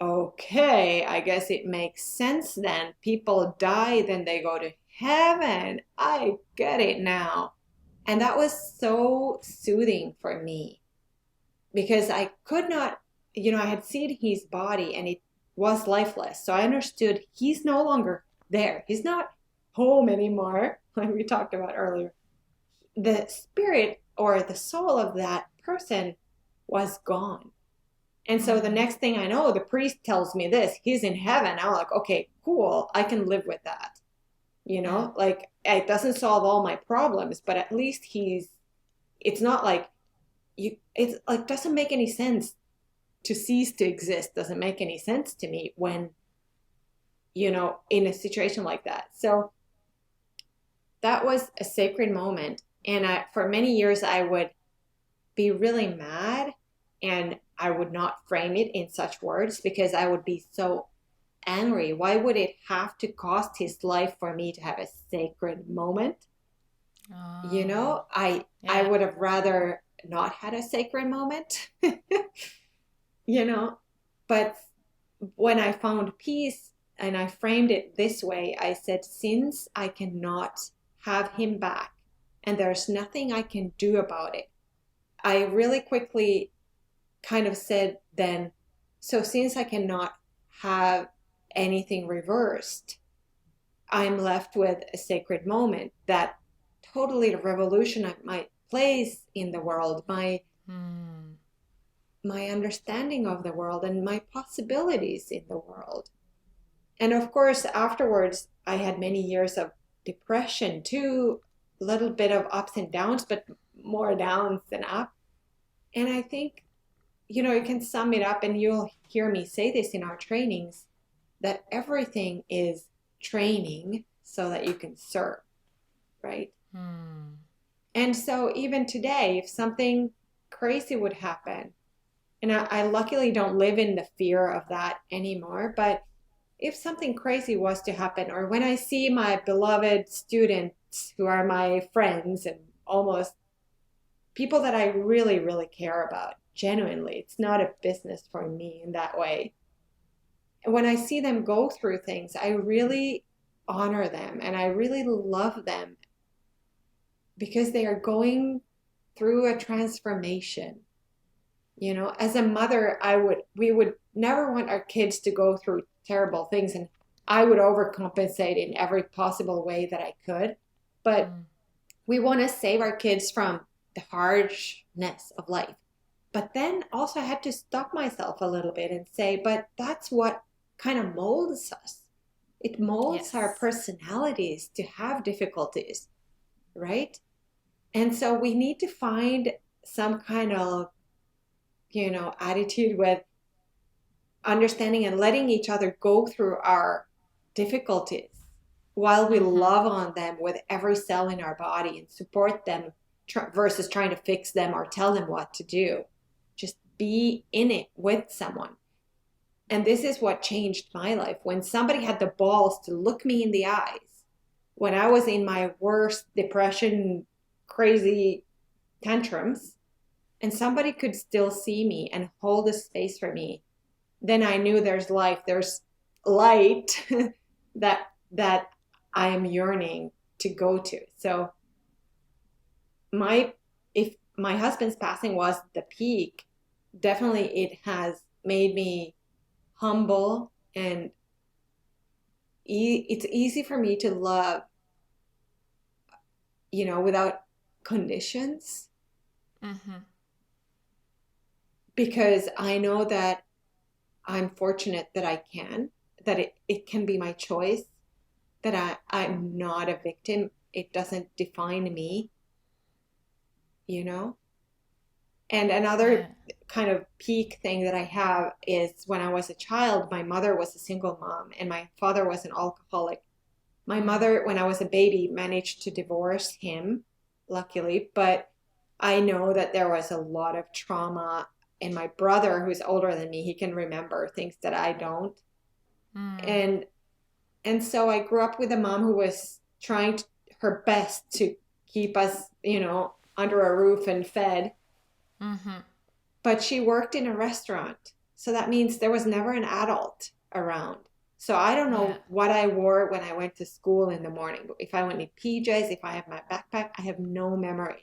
okay, I guess it makes sense then. People die, then they go to heaven. I get it now. And that was so soothing for me because I could not, I had seen his body and it was lifeless. So I understood he's no longer there. He's not home anymore, like we talked about earlier. The spirit or the soul of that person was gone. And so the Mm. next thing I know, the priest tells me this, he's in heaven. I'm like, okay, cool. I can live with that. Yeah. Like it doesn't solve all my problems, but at least it's not like it's like doesn't make any sense to cease to exist. Doesn't make any sense to me when, in a situation like that. So that was a sacred moment. And for many years, I would be really mad and I would not frame it in such words because I would be so angry. Why would it have to cost his life for me to have a sacred moment? Oh, I yeah. would have rather not had a sacred moment, you know. But when I found peace and I framed it this way, I said, since I cannot have him back and there's nothing I can do about it, I really quickly kind of said then, so since I cannot have anything reversed, I'm left with a sacred moment that totally revolutionized my place in the world, Mm. my understanding of the world and my possibilities in the world. And of course, afterwards, I had many years of depression too, a little bit of ups and downs, but more downs than up. And I think, you can sum it up, and you'll hear me say this in our trainings that everything is training so that you can serve, right? Mm. And so even today, if something crazy would happen, and I luckily don't live in the fear of that anymore, but if something crazy was to happen, or when I see my beloved students who are my friends and almost people that I really, really care about, genuinely, it's not a business for me in that way. And when I see them go through things, I really honor them and I really love them because they are going through a transformation. As a mother, we would never want our kids to go through terrible things, and I would overcompensate in every possible way that I could. But Mm. we want to save our kids from the harshness of life. But then also I had to stop myself a little bit and say, but that's what kind of molds us. It molds our Yes. personalities to have difficulties, right? And so we need to find some kind of, attitude with understanding and letting each other go through our difficulties while we Mm-hmm. love on them with every cell in our body and support them versus trying to fix them or tell them what to do. Just be in it with someone. And this is what changed my life. When somebody had the balls to look me in the eyes, when I was in my worst depression, crazy tantrums, and somebody could still see me and hold a space for me, then I knew there's life, there's light that I am yearning to go to. So my if my husband's passing was the peak, definitely it has made me humble and it's easy for me to love, without conditions Mm-hmm. because I know that I'm fortunate that I can, that it can be my choice, that I'm not a victim. It doesn't define me, you know? And Yeah. another kind of peak thing that I have is when I was a child, my mother was a single mom and my father was an alcoholic. My Mm. mother, when I was a baby, managed to divorce him, luckily, but I know that there was a lot of trauma. And my brother, who's older than me, he can remember things that I don't. Mm. And and so I grew up with a mom who was trying her best to keep us, under a roof and fed. Mm-hmm. But she worked in a restaurant. So that means there was never an adult around. So I don't Yeah. know what I wore when I went to school in the morning. If I went in PJs, if I have my backpack, I have no memories.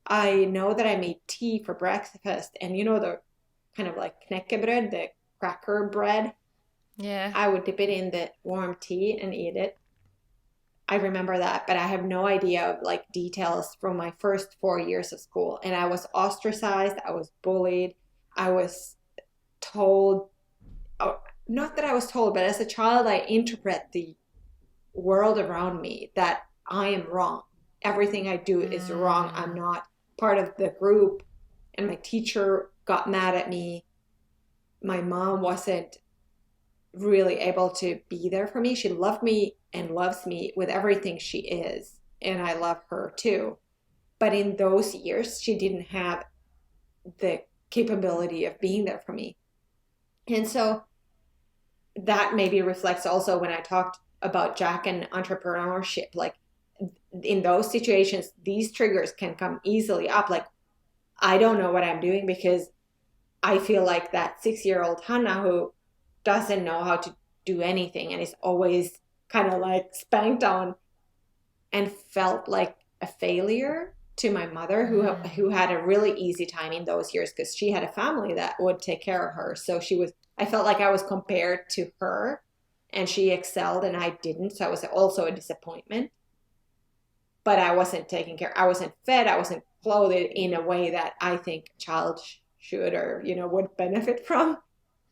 I know that I made tea for breakfast, and the kind of like knäckebröd, the cracker bread. Yeah. I would dip it in the warm tea and eat it. I remember that, but I have no idea of like details from my first 4 years of school. And I was ostracized, I was bullied, I was told, oh, not that I was told, but as a child, I interpret the world around me that I am wrong. Everything I do is wrong. I'm Mm. not part of the group. And my teacher got mad at me. My mom wasn't really able to be there for me. She loved me and loves me with everything she is. And I love her too. But in those years, she didn't have the capability of being there for me. And so that maybe reflects also when I talked about Jack and entrepreneurship. Like in those situations, these triggers can come easily up. Like, I don't know what I'm doing because I feel like that 6-year-old Hanna who doesn't know how to do anything and is always kind of like spanked on and felt like a failure to my mother who had a really easy time in those years because she had a family that would take care of her. So I felt like I was compared to her and she excelled and I didn't. So it was also a disappointment. But I wasn't taken care. I wasn't fed. I wasn't clothed in a way that I think a child should or, would benefit from.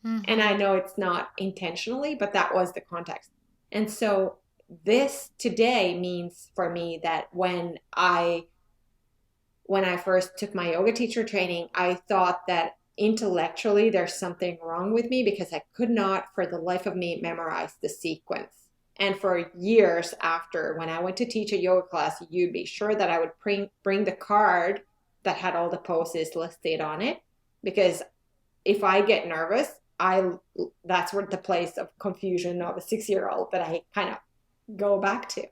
And Mm-hmm. I know it's not intentionally, but that was the context. And so this today means for me that when I first took my yoga teacher training, I thought that intellectually there's something wrong with me because I could not for the life of me memorize the sequence. And for years after, when I went to teach a yoga class, you'd be sure that I would bring the card that had all the poses listed on it. Because if I get nervous, that's where the place of confusion of a 6-year-old that I kind of go back to.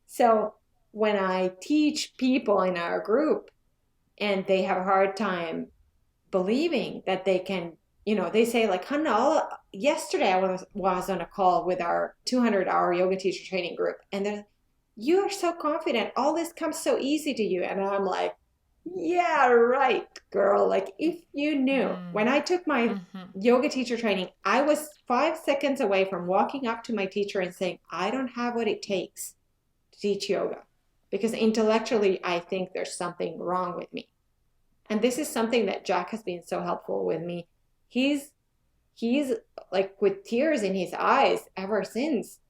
So when I teach people in our group and they have a hard time believing that they can, they say like, Hanna, yesterday I was on a call with our 200-hour yoga teacher training group and they're, you are so confident. All this comes so easy to you. And I'm like, yeah, right, girl. Like if you knew when I took my Mm-hmm. yoga teacher training, I was 5 seconds away from walking up to my teacher and saying, I don't have what it takes to teach yoga because intellectually I think there's something wrong with me. And this is something that Jack has been so helpful with me. He's like with tears in his eyes ever since.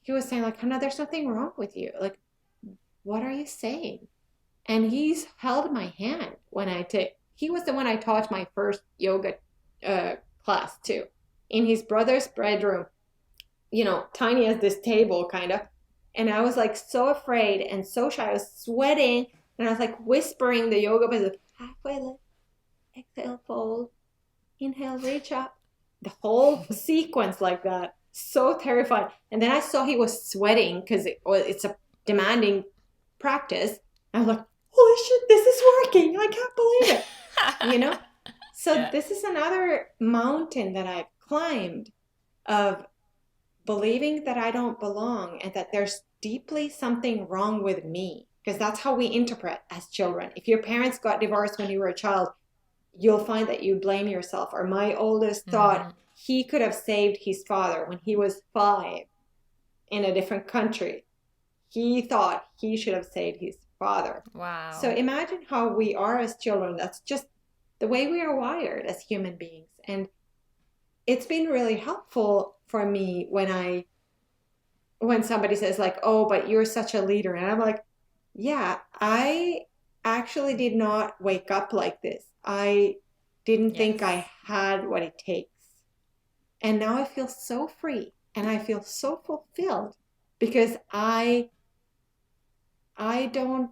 He was saying like, Hannah, there's something wrong with you. Like, what are you saying? And he's held my hand when he was the one I taught my first yoga class to in his brother's bedroom, tiny as this table kind of. And I was like so afraid and so shy. I was sweating and I was like whispering the yoga poses, halfway lift, exhale, fold, inhale, reach up. The whole sequence like that. So terrified. And then I saw he was sweating because it's a demanding practice. I was like, holy shit, this is working. I can't believe it. So Yeah. this is another mountain that I've climbed of believing that I don't belong and that there's deeply something wrong with me. Because that's how we interpret as children. If your parents got divorced when you were a child, you'll find that you blame yourself. Or my oldest Mm-hmm. thought he could have saved his father when he was 5 in a different country. He thought he should have saved his father. So Wow. imagine how we are as children. That's just the way we are wired as human beings. And it's been really helpful for me when somebody says like, oh, but you're such a leader. And I'm like, yeah, I actually did not wake up like this. I didn't think I Yes. had what it takes. And now I feel so free and I feel so fulfilled because I don't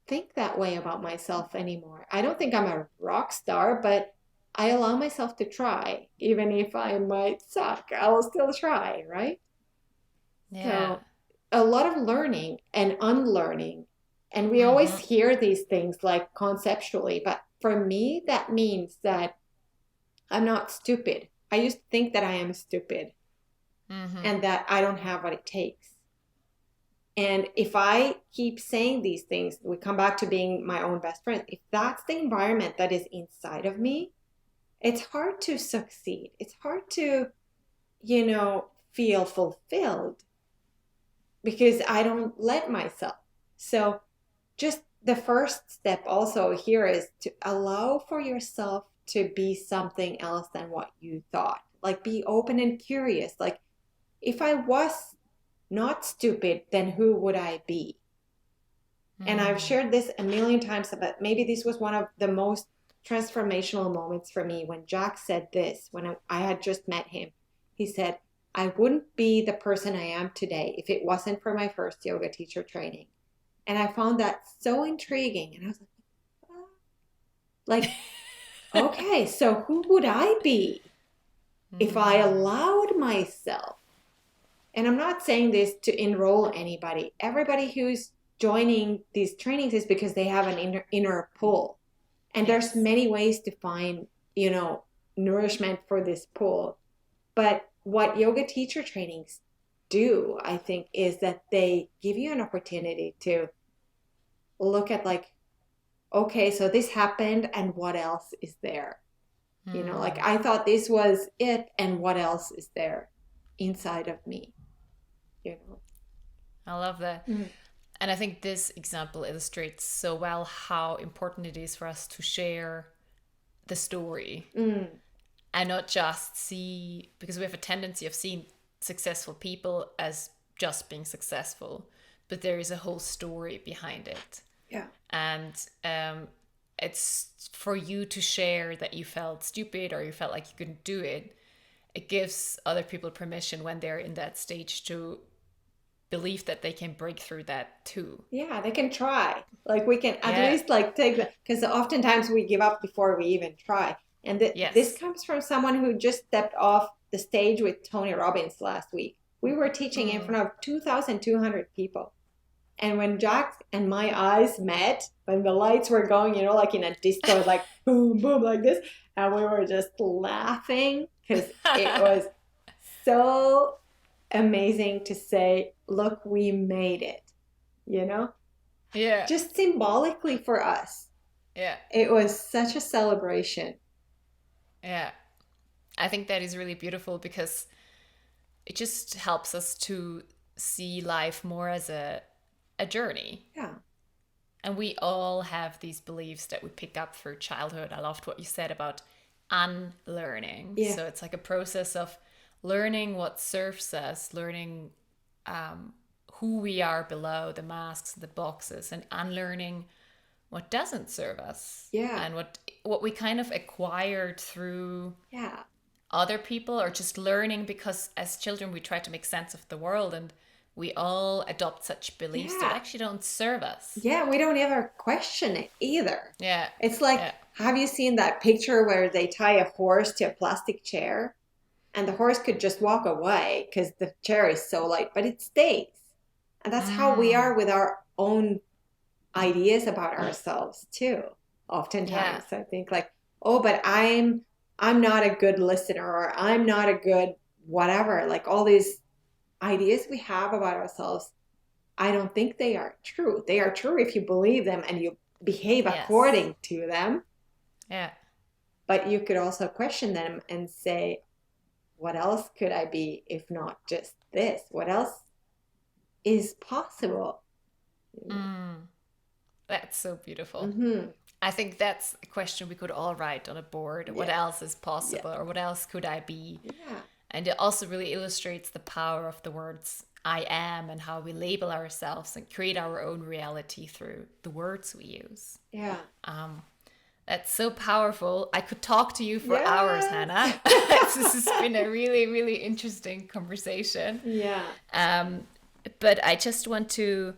think that way about myself anymore. I don't think I'm a rock star, but I allow myself to try. Even if I might suck, I'll still try, right? Yeah. So a lot of learning and unlearning. And we always Mm-hmm. hear these things like conceptually, but for me, that means that I'm not stupid. I used to think that I am stupid Mm-hmm. and that I don't have what it takes. And if I keep saying these things, we come back to being my own best friend. If that's the environment that is inside of me, it's hard to succeed. It's hard to, feel fulfilled because I don't let myself. So, just the first step also here is to allow for yourself to be something else than what you thought. Like, be open and curious. Like, if I was not stupid, then who would I be? And I've Mm. shared this a million times, but maybe this was one of the most transformational moments for me when Jack said this, when I had just met him. He said, I wouldn't be the person I am today if it wasn't for my first yoga teacher training. And I found that so intriguing. And I was like, okay, so who would I be if I Mm. allowed myself? And I'm not saying this to enroll anybody. Everybody who's joining these trainings is because they have an inner pull. And there's Yes. many ways to find, nourishment for this pull. But what yoga teacher trainings do, I think, is that they give you an opportunity to look at like, okay, so this happened and what else is there? Like Mm. I thought this was it and what else is there inside of me, you know? I love that. Mm. And I think this example illustrates so well how important it is for us to share the story Mm. and not just see, because we have a tendency of seeing successful people as just being successful, but there is a whole story behind it. Yeah. And it's for you to share that you felt stupid or you felt like you couldn't do it. It gives other people permission when they're in that stage to believe that they can break through that too. Yeah, they can try. Like we can at Yeah. least like take the because oftentimes we give up before we even try. And this Yes. comes from someone who just stepped off the stage with Tony Robbins last week. We were teaching in Mm. front of 2,200 people. And when Jack and my eyes met, when the lights were going, like in a disco, like boom, boom, like this, and we were just laughing because it was so amazing to say, look, we made it, you know? Yeah. Just symbolically for us. Yeah. It was such a celebration. Yeah. I think that is really beautiful because it just helps us to see life more as a journey. Yeah. And we all have these beliefs that we pick up through childhood. I loved what you said about unlearning. Yeah. So it's like a process of learning what serves us, learning who we are below the masks, the boxes, and unlearning what doesn't serve us Yeah. and what we kind of acquired through Yeah. other people or just learning because as children we try to make sense of the world and we all adopt such beliefs that Yeah. actually don't serve us. Yeah. We don't ever question it either. Yeah. It's like, Yeah. have you seen that picture where they tie a horse to a plastic chair and the horse could just walk away because the chair is so light, but it stays. And that's how we Mm. are with our own ideas about ourselves too. Yeah. Oftentimes, I think like, oh, but I'm not a good listener or I'm not a good whatever. Like all these ideas we have about ourselves, I don't think they are true. They are true if you believe them and you behave Yes. according to them. Yeah. But you could also question them and say, what else could I be if not just this? What else is possible? Mm. That's so beautiful. Mm-hmm. I think that's a question we could all write on a board. What Yeah. else is Yeah. possible or what else could I be? Yeah. And it also really illustrates the power of the words I am and how we label ourselves and create our own reality through the words we use. Yeah. Um, that's so powerful. I could talk to you for hours, Yes. Hanna. This has been a really, really interesting conversation. Yeah. Um, but I just want to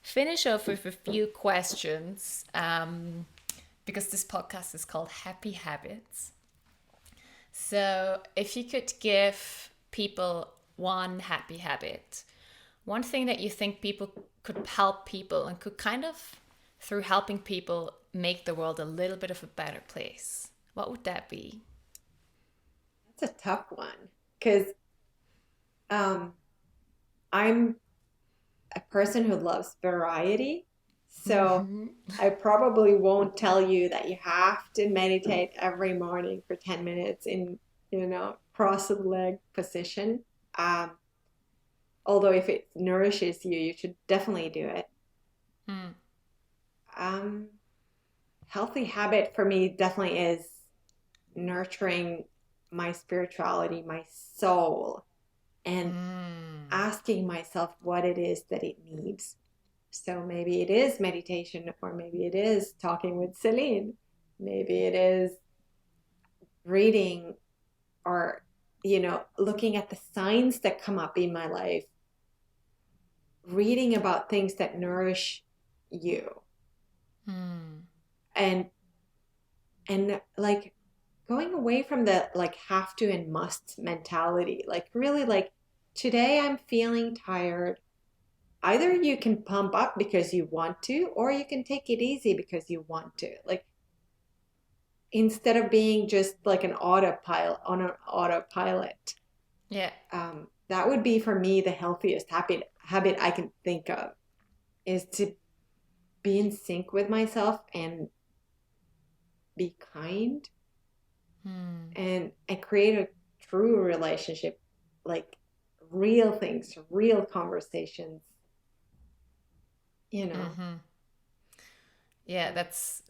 finish off with a few questions because this podcast is called Happy Habits. So, if you could give people one happy habit, one thing that you think people could help people and could kind of, through helping people, make the world a little bit of a better place, what would that be? That's a tough one because um, I'm a person who loves variety. So Mm-hmm. I probably won't tell you that you have to meditate every morning for 10 minutes in, crossed leg position. Um, Although if it nourishes you, you should definitely do it. Mm. Um, Healthy habit for me definitely is nurturing my spirituality, my soul, and Mm. asking myself what it is that it needs. So maybe it is meditation, or maybe it is talking with Celine. Maybe it is reading or, looking at the signs that come up in my life, reading about things that nourish you. Mm. And like going away from the like have to and must mentality. Like really like today I'm feeling tired. Either you can pump up because you want to, or you can take it easy because you want to. Like instead of being just like an autopilot on an autopilot. Yeah. That would be for me the healthiest habit I can think of is to be in sync with myself and be kind Mm. and create a true relationship, like real things, real conversations, you know. Mm-hmm. Yeah, that's,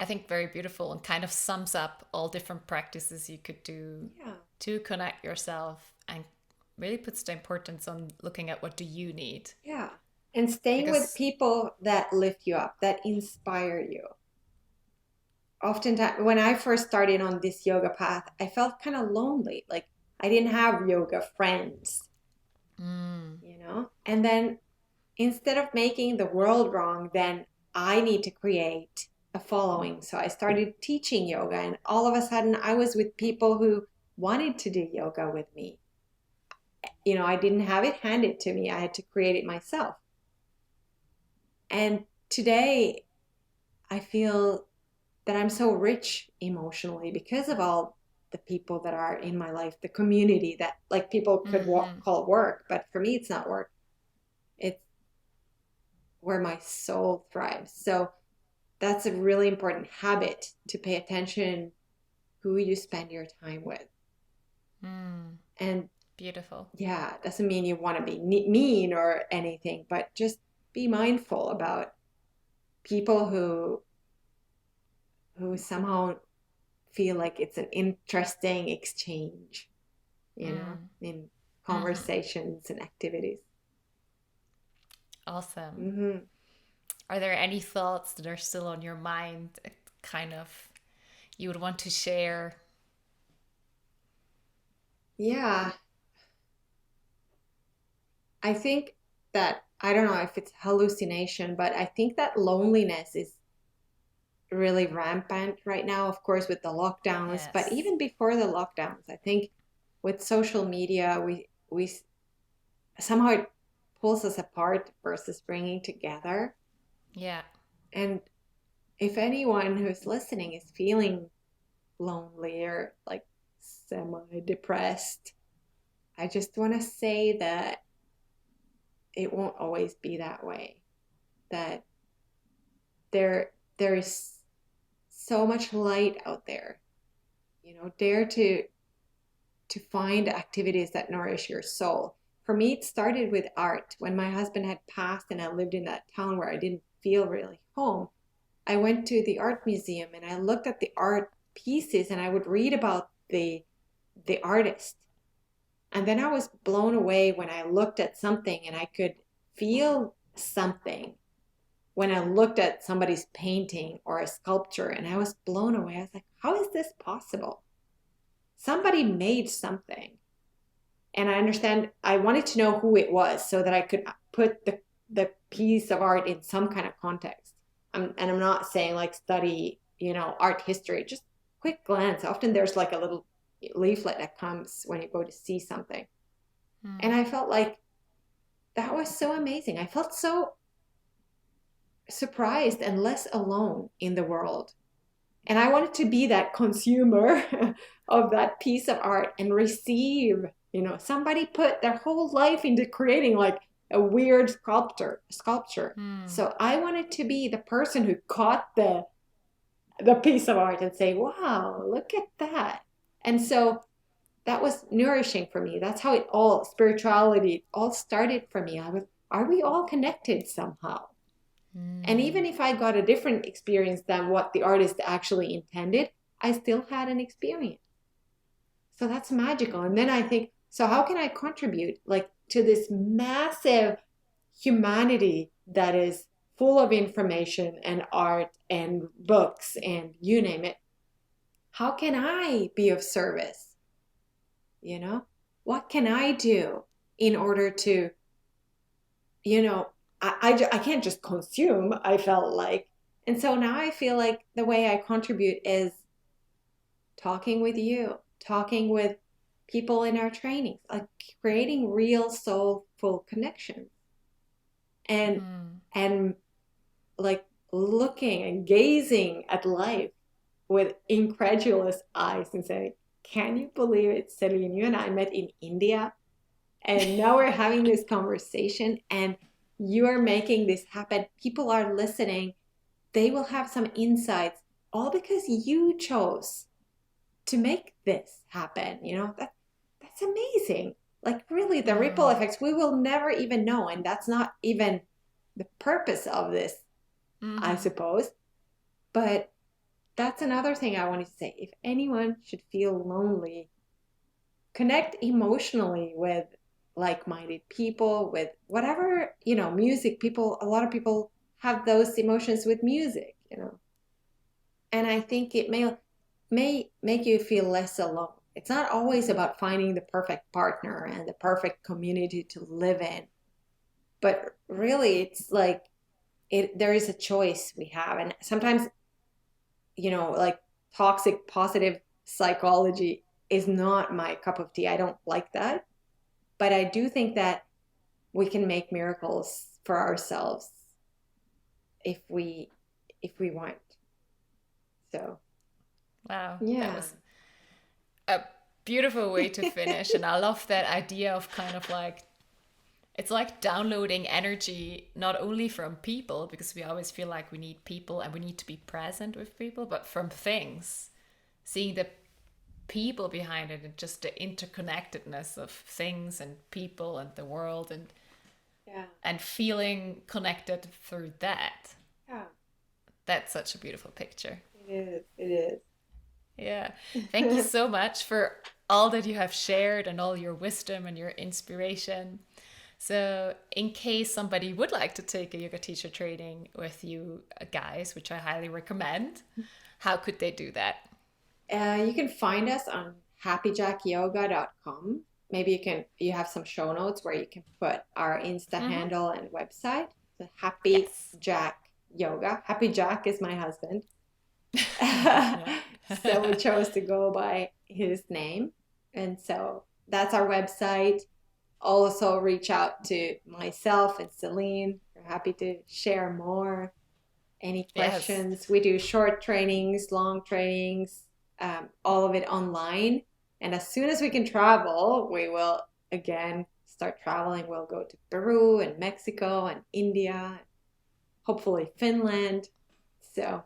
I think, very beautiful and kind of sums up all different practices you could do Yeah. to connect yourself and really puts the importance on looking at what do you need. Yeah. And staying with Because, people that lift you up, that inspire you. Oftentimes, when I first started on this yoga path, I felt kind of lonely. Like I didn't have yoga friends, mm, And then instead of making the world wrong, then I need to create a following. So I started teaching yoga, and all of a sudden I was with people who wanted to do yoga with me. I didn't have it handed to me, I had to create it myself. And today I feel that I'm so rich emotionally because of all the people that are in my life, the community that like people could mm-hmm, call work, but for me it's not work. It's where my soul thrives. So that's a really important habit to pay attention who you spend your time with. mm, And beautiful. yeah, it doesn't mean you want to be mean or anything, but just be mindful about people who somehow feel like it's an interesting exchange, Mm, in mm-hmm. conversations and activities. Awesome. Hmm. Are there any thoughts that are still on your mind that kind of you would want to share? Yeah, I think that I don't know if it's hallucination, but I think that loneliness is really rampant right now, of course, with the lockdowns, but Yes. even before the lockdowns, I think with social media, we somehow it pulls us apart versus bringing together. Yeah. And if anyone who's listening is feeling lonely or like semi-depressed, I just want to say that it won't always be that way. That there is so much light out there. Dare to find activities that nourish your soul. For me, it started with art. When my husband had passed and I lived in that town where I didn't feel really home, I went to the art museum and I looked at the art pieces and I would read about the artist. And then I was blown away when I looked at something and I could feel something when I looked at somebody's painting or a sculpture and I was blown away. I was like, how is this possible? Somebody made something. And I understand I wanted to know who it was so that I could put the piece of art in some kind of context. And I'm not saying like study, art history, just quick glance. Often there's like a little leaflet that comes when you go to see something. And Mm. I felt like that was so amazing. I felt so surprised and less alone in the world. And I wanted to be that consumer of that piece of art and receive, somebody put their whole life into creating like a weird sculpture. Mm. So I wanted to be the person who caught the piece of art and say, wow, look at that. And so that was nourishing for me. That's how spirituality all started for me. Are we all connected somehow? And Mm. even if I got a different experience than what the artist actually intended, I still had an experience. So that's magical. And then I think, so how can I contribute like to this massive humanity that is full of information and art and books and you name it? How can I be of service? What can I do in order to, I can't just consume, I felt like. And so now I feel like the way I contribute is talking with you, talking with people in our trainings, like creating real soulful connections and Mm. and like looking and gazing at life with incredulous eyes and saying, can you believe it, Celine? You and I met in India and now we're having this conversation and you are making this happen. People are listening. They will have some insights all because you chose to make this happen. That's amazing. Like really the ripple Mm. effects we will never even know. And that's not even the purpose of this, I Mm-hmm. suppose. But that's another thing I wanted to say. If anyone should feel lonely, connect emotionally with like-minded people, with whatever, music. A lot of people have those emotions with music. And I think it may make you feel less alone. It's not always about finding the perfect partner and the perfect community to live in, but really it's like there is a choice we have. And sometimes, like toxic positive psychology is not my cup of tea. I don't like that. But I do think that we can make miracles for ourselves if we want. So, Wow, that yeah. was a beautiful way to finish. And I love that idea of kind of like, it's like downloading energy, not only from people, because we always feel like we need people and we need to be present with people, but from things. Seeing the people behind it and just the interconnectedness of things and people and the world Yeah. and feeling connected through that. Yeah. That's such a beautiful picture. It is. It Yeah. Thank you is. so much for all that you have shared and all your wisdom and your inspiration. So, in case somebody would like to take a yoga teacher training with you guys, which I highly recommend, how could they do that? You can find us on happyjackyoga.com. Maybe you have some show notes where you can put our Insta Mm-hmm. handle and website. So Happy Yes. Jack Yoga. Happy Jack is my husband. Yeah. So we chose to go by his name. And so that's our website. Also reach out to myself and Celine. We're happy to share more. Any Yes. questions? We do short trainings, long trainings, all of it online. And as soon as we can travel, we will again start traveling. We'll go to Peru and Mexico and India, hopefully Finland. So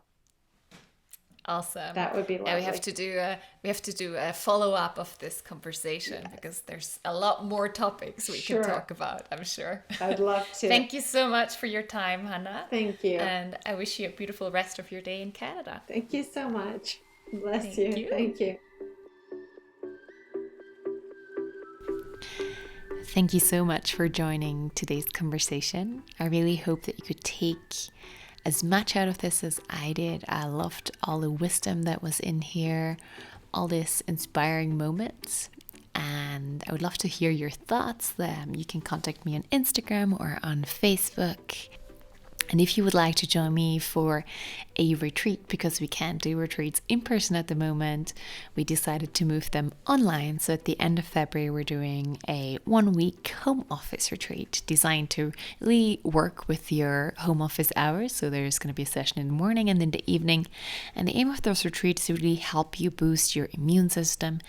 Awesome. that would be Now lovely. we have to do a follow up of this conversation Yes, because there's a lot more topics we can sure. talk about, I'm sure. I'd love to. Thank you so much for your time, Hanna, Thank you. and I wish you a beautiful rest of your day in Canada. Thank you so much. Bless Thank you. you. Thank you. Thank you so much for joining today's conversation. I really hope that you could take as much out of this as I did. I loved all the wisdom that was in here, all these inspiring moments. And I would love to hear your thoughts. You can contact me on Instagram or on Facebook. And if you would like to join me for a retreat because we can't do retreats in person at the moment. We decided to move them online. So at the end of February, we're doing a 1-week home office retreat designed to really work with your home office hours. So there's going to be a session in the morning and in the evening. And the aim of those retreats is to really help you boost your immune system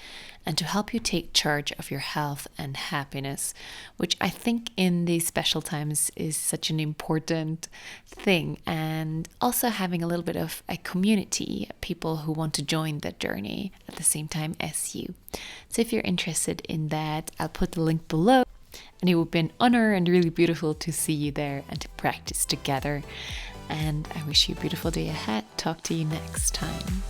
and to help you take charge of your health and happiness, which I think in these special times is such an important thing. And also having a little bit of a community, people who want to join the journey at the same time as you. So if you're interested in that, I'll put the link below. And it would be an honor and really beautiful to see you there and to practice together. And I wish you a beautiful day ahead. Talk to you next time.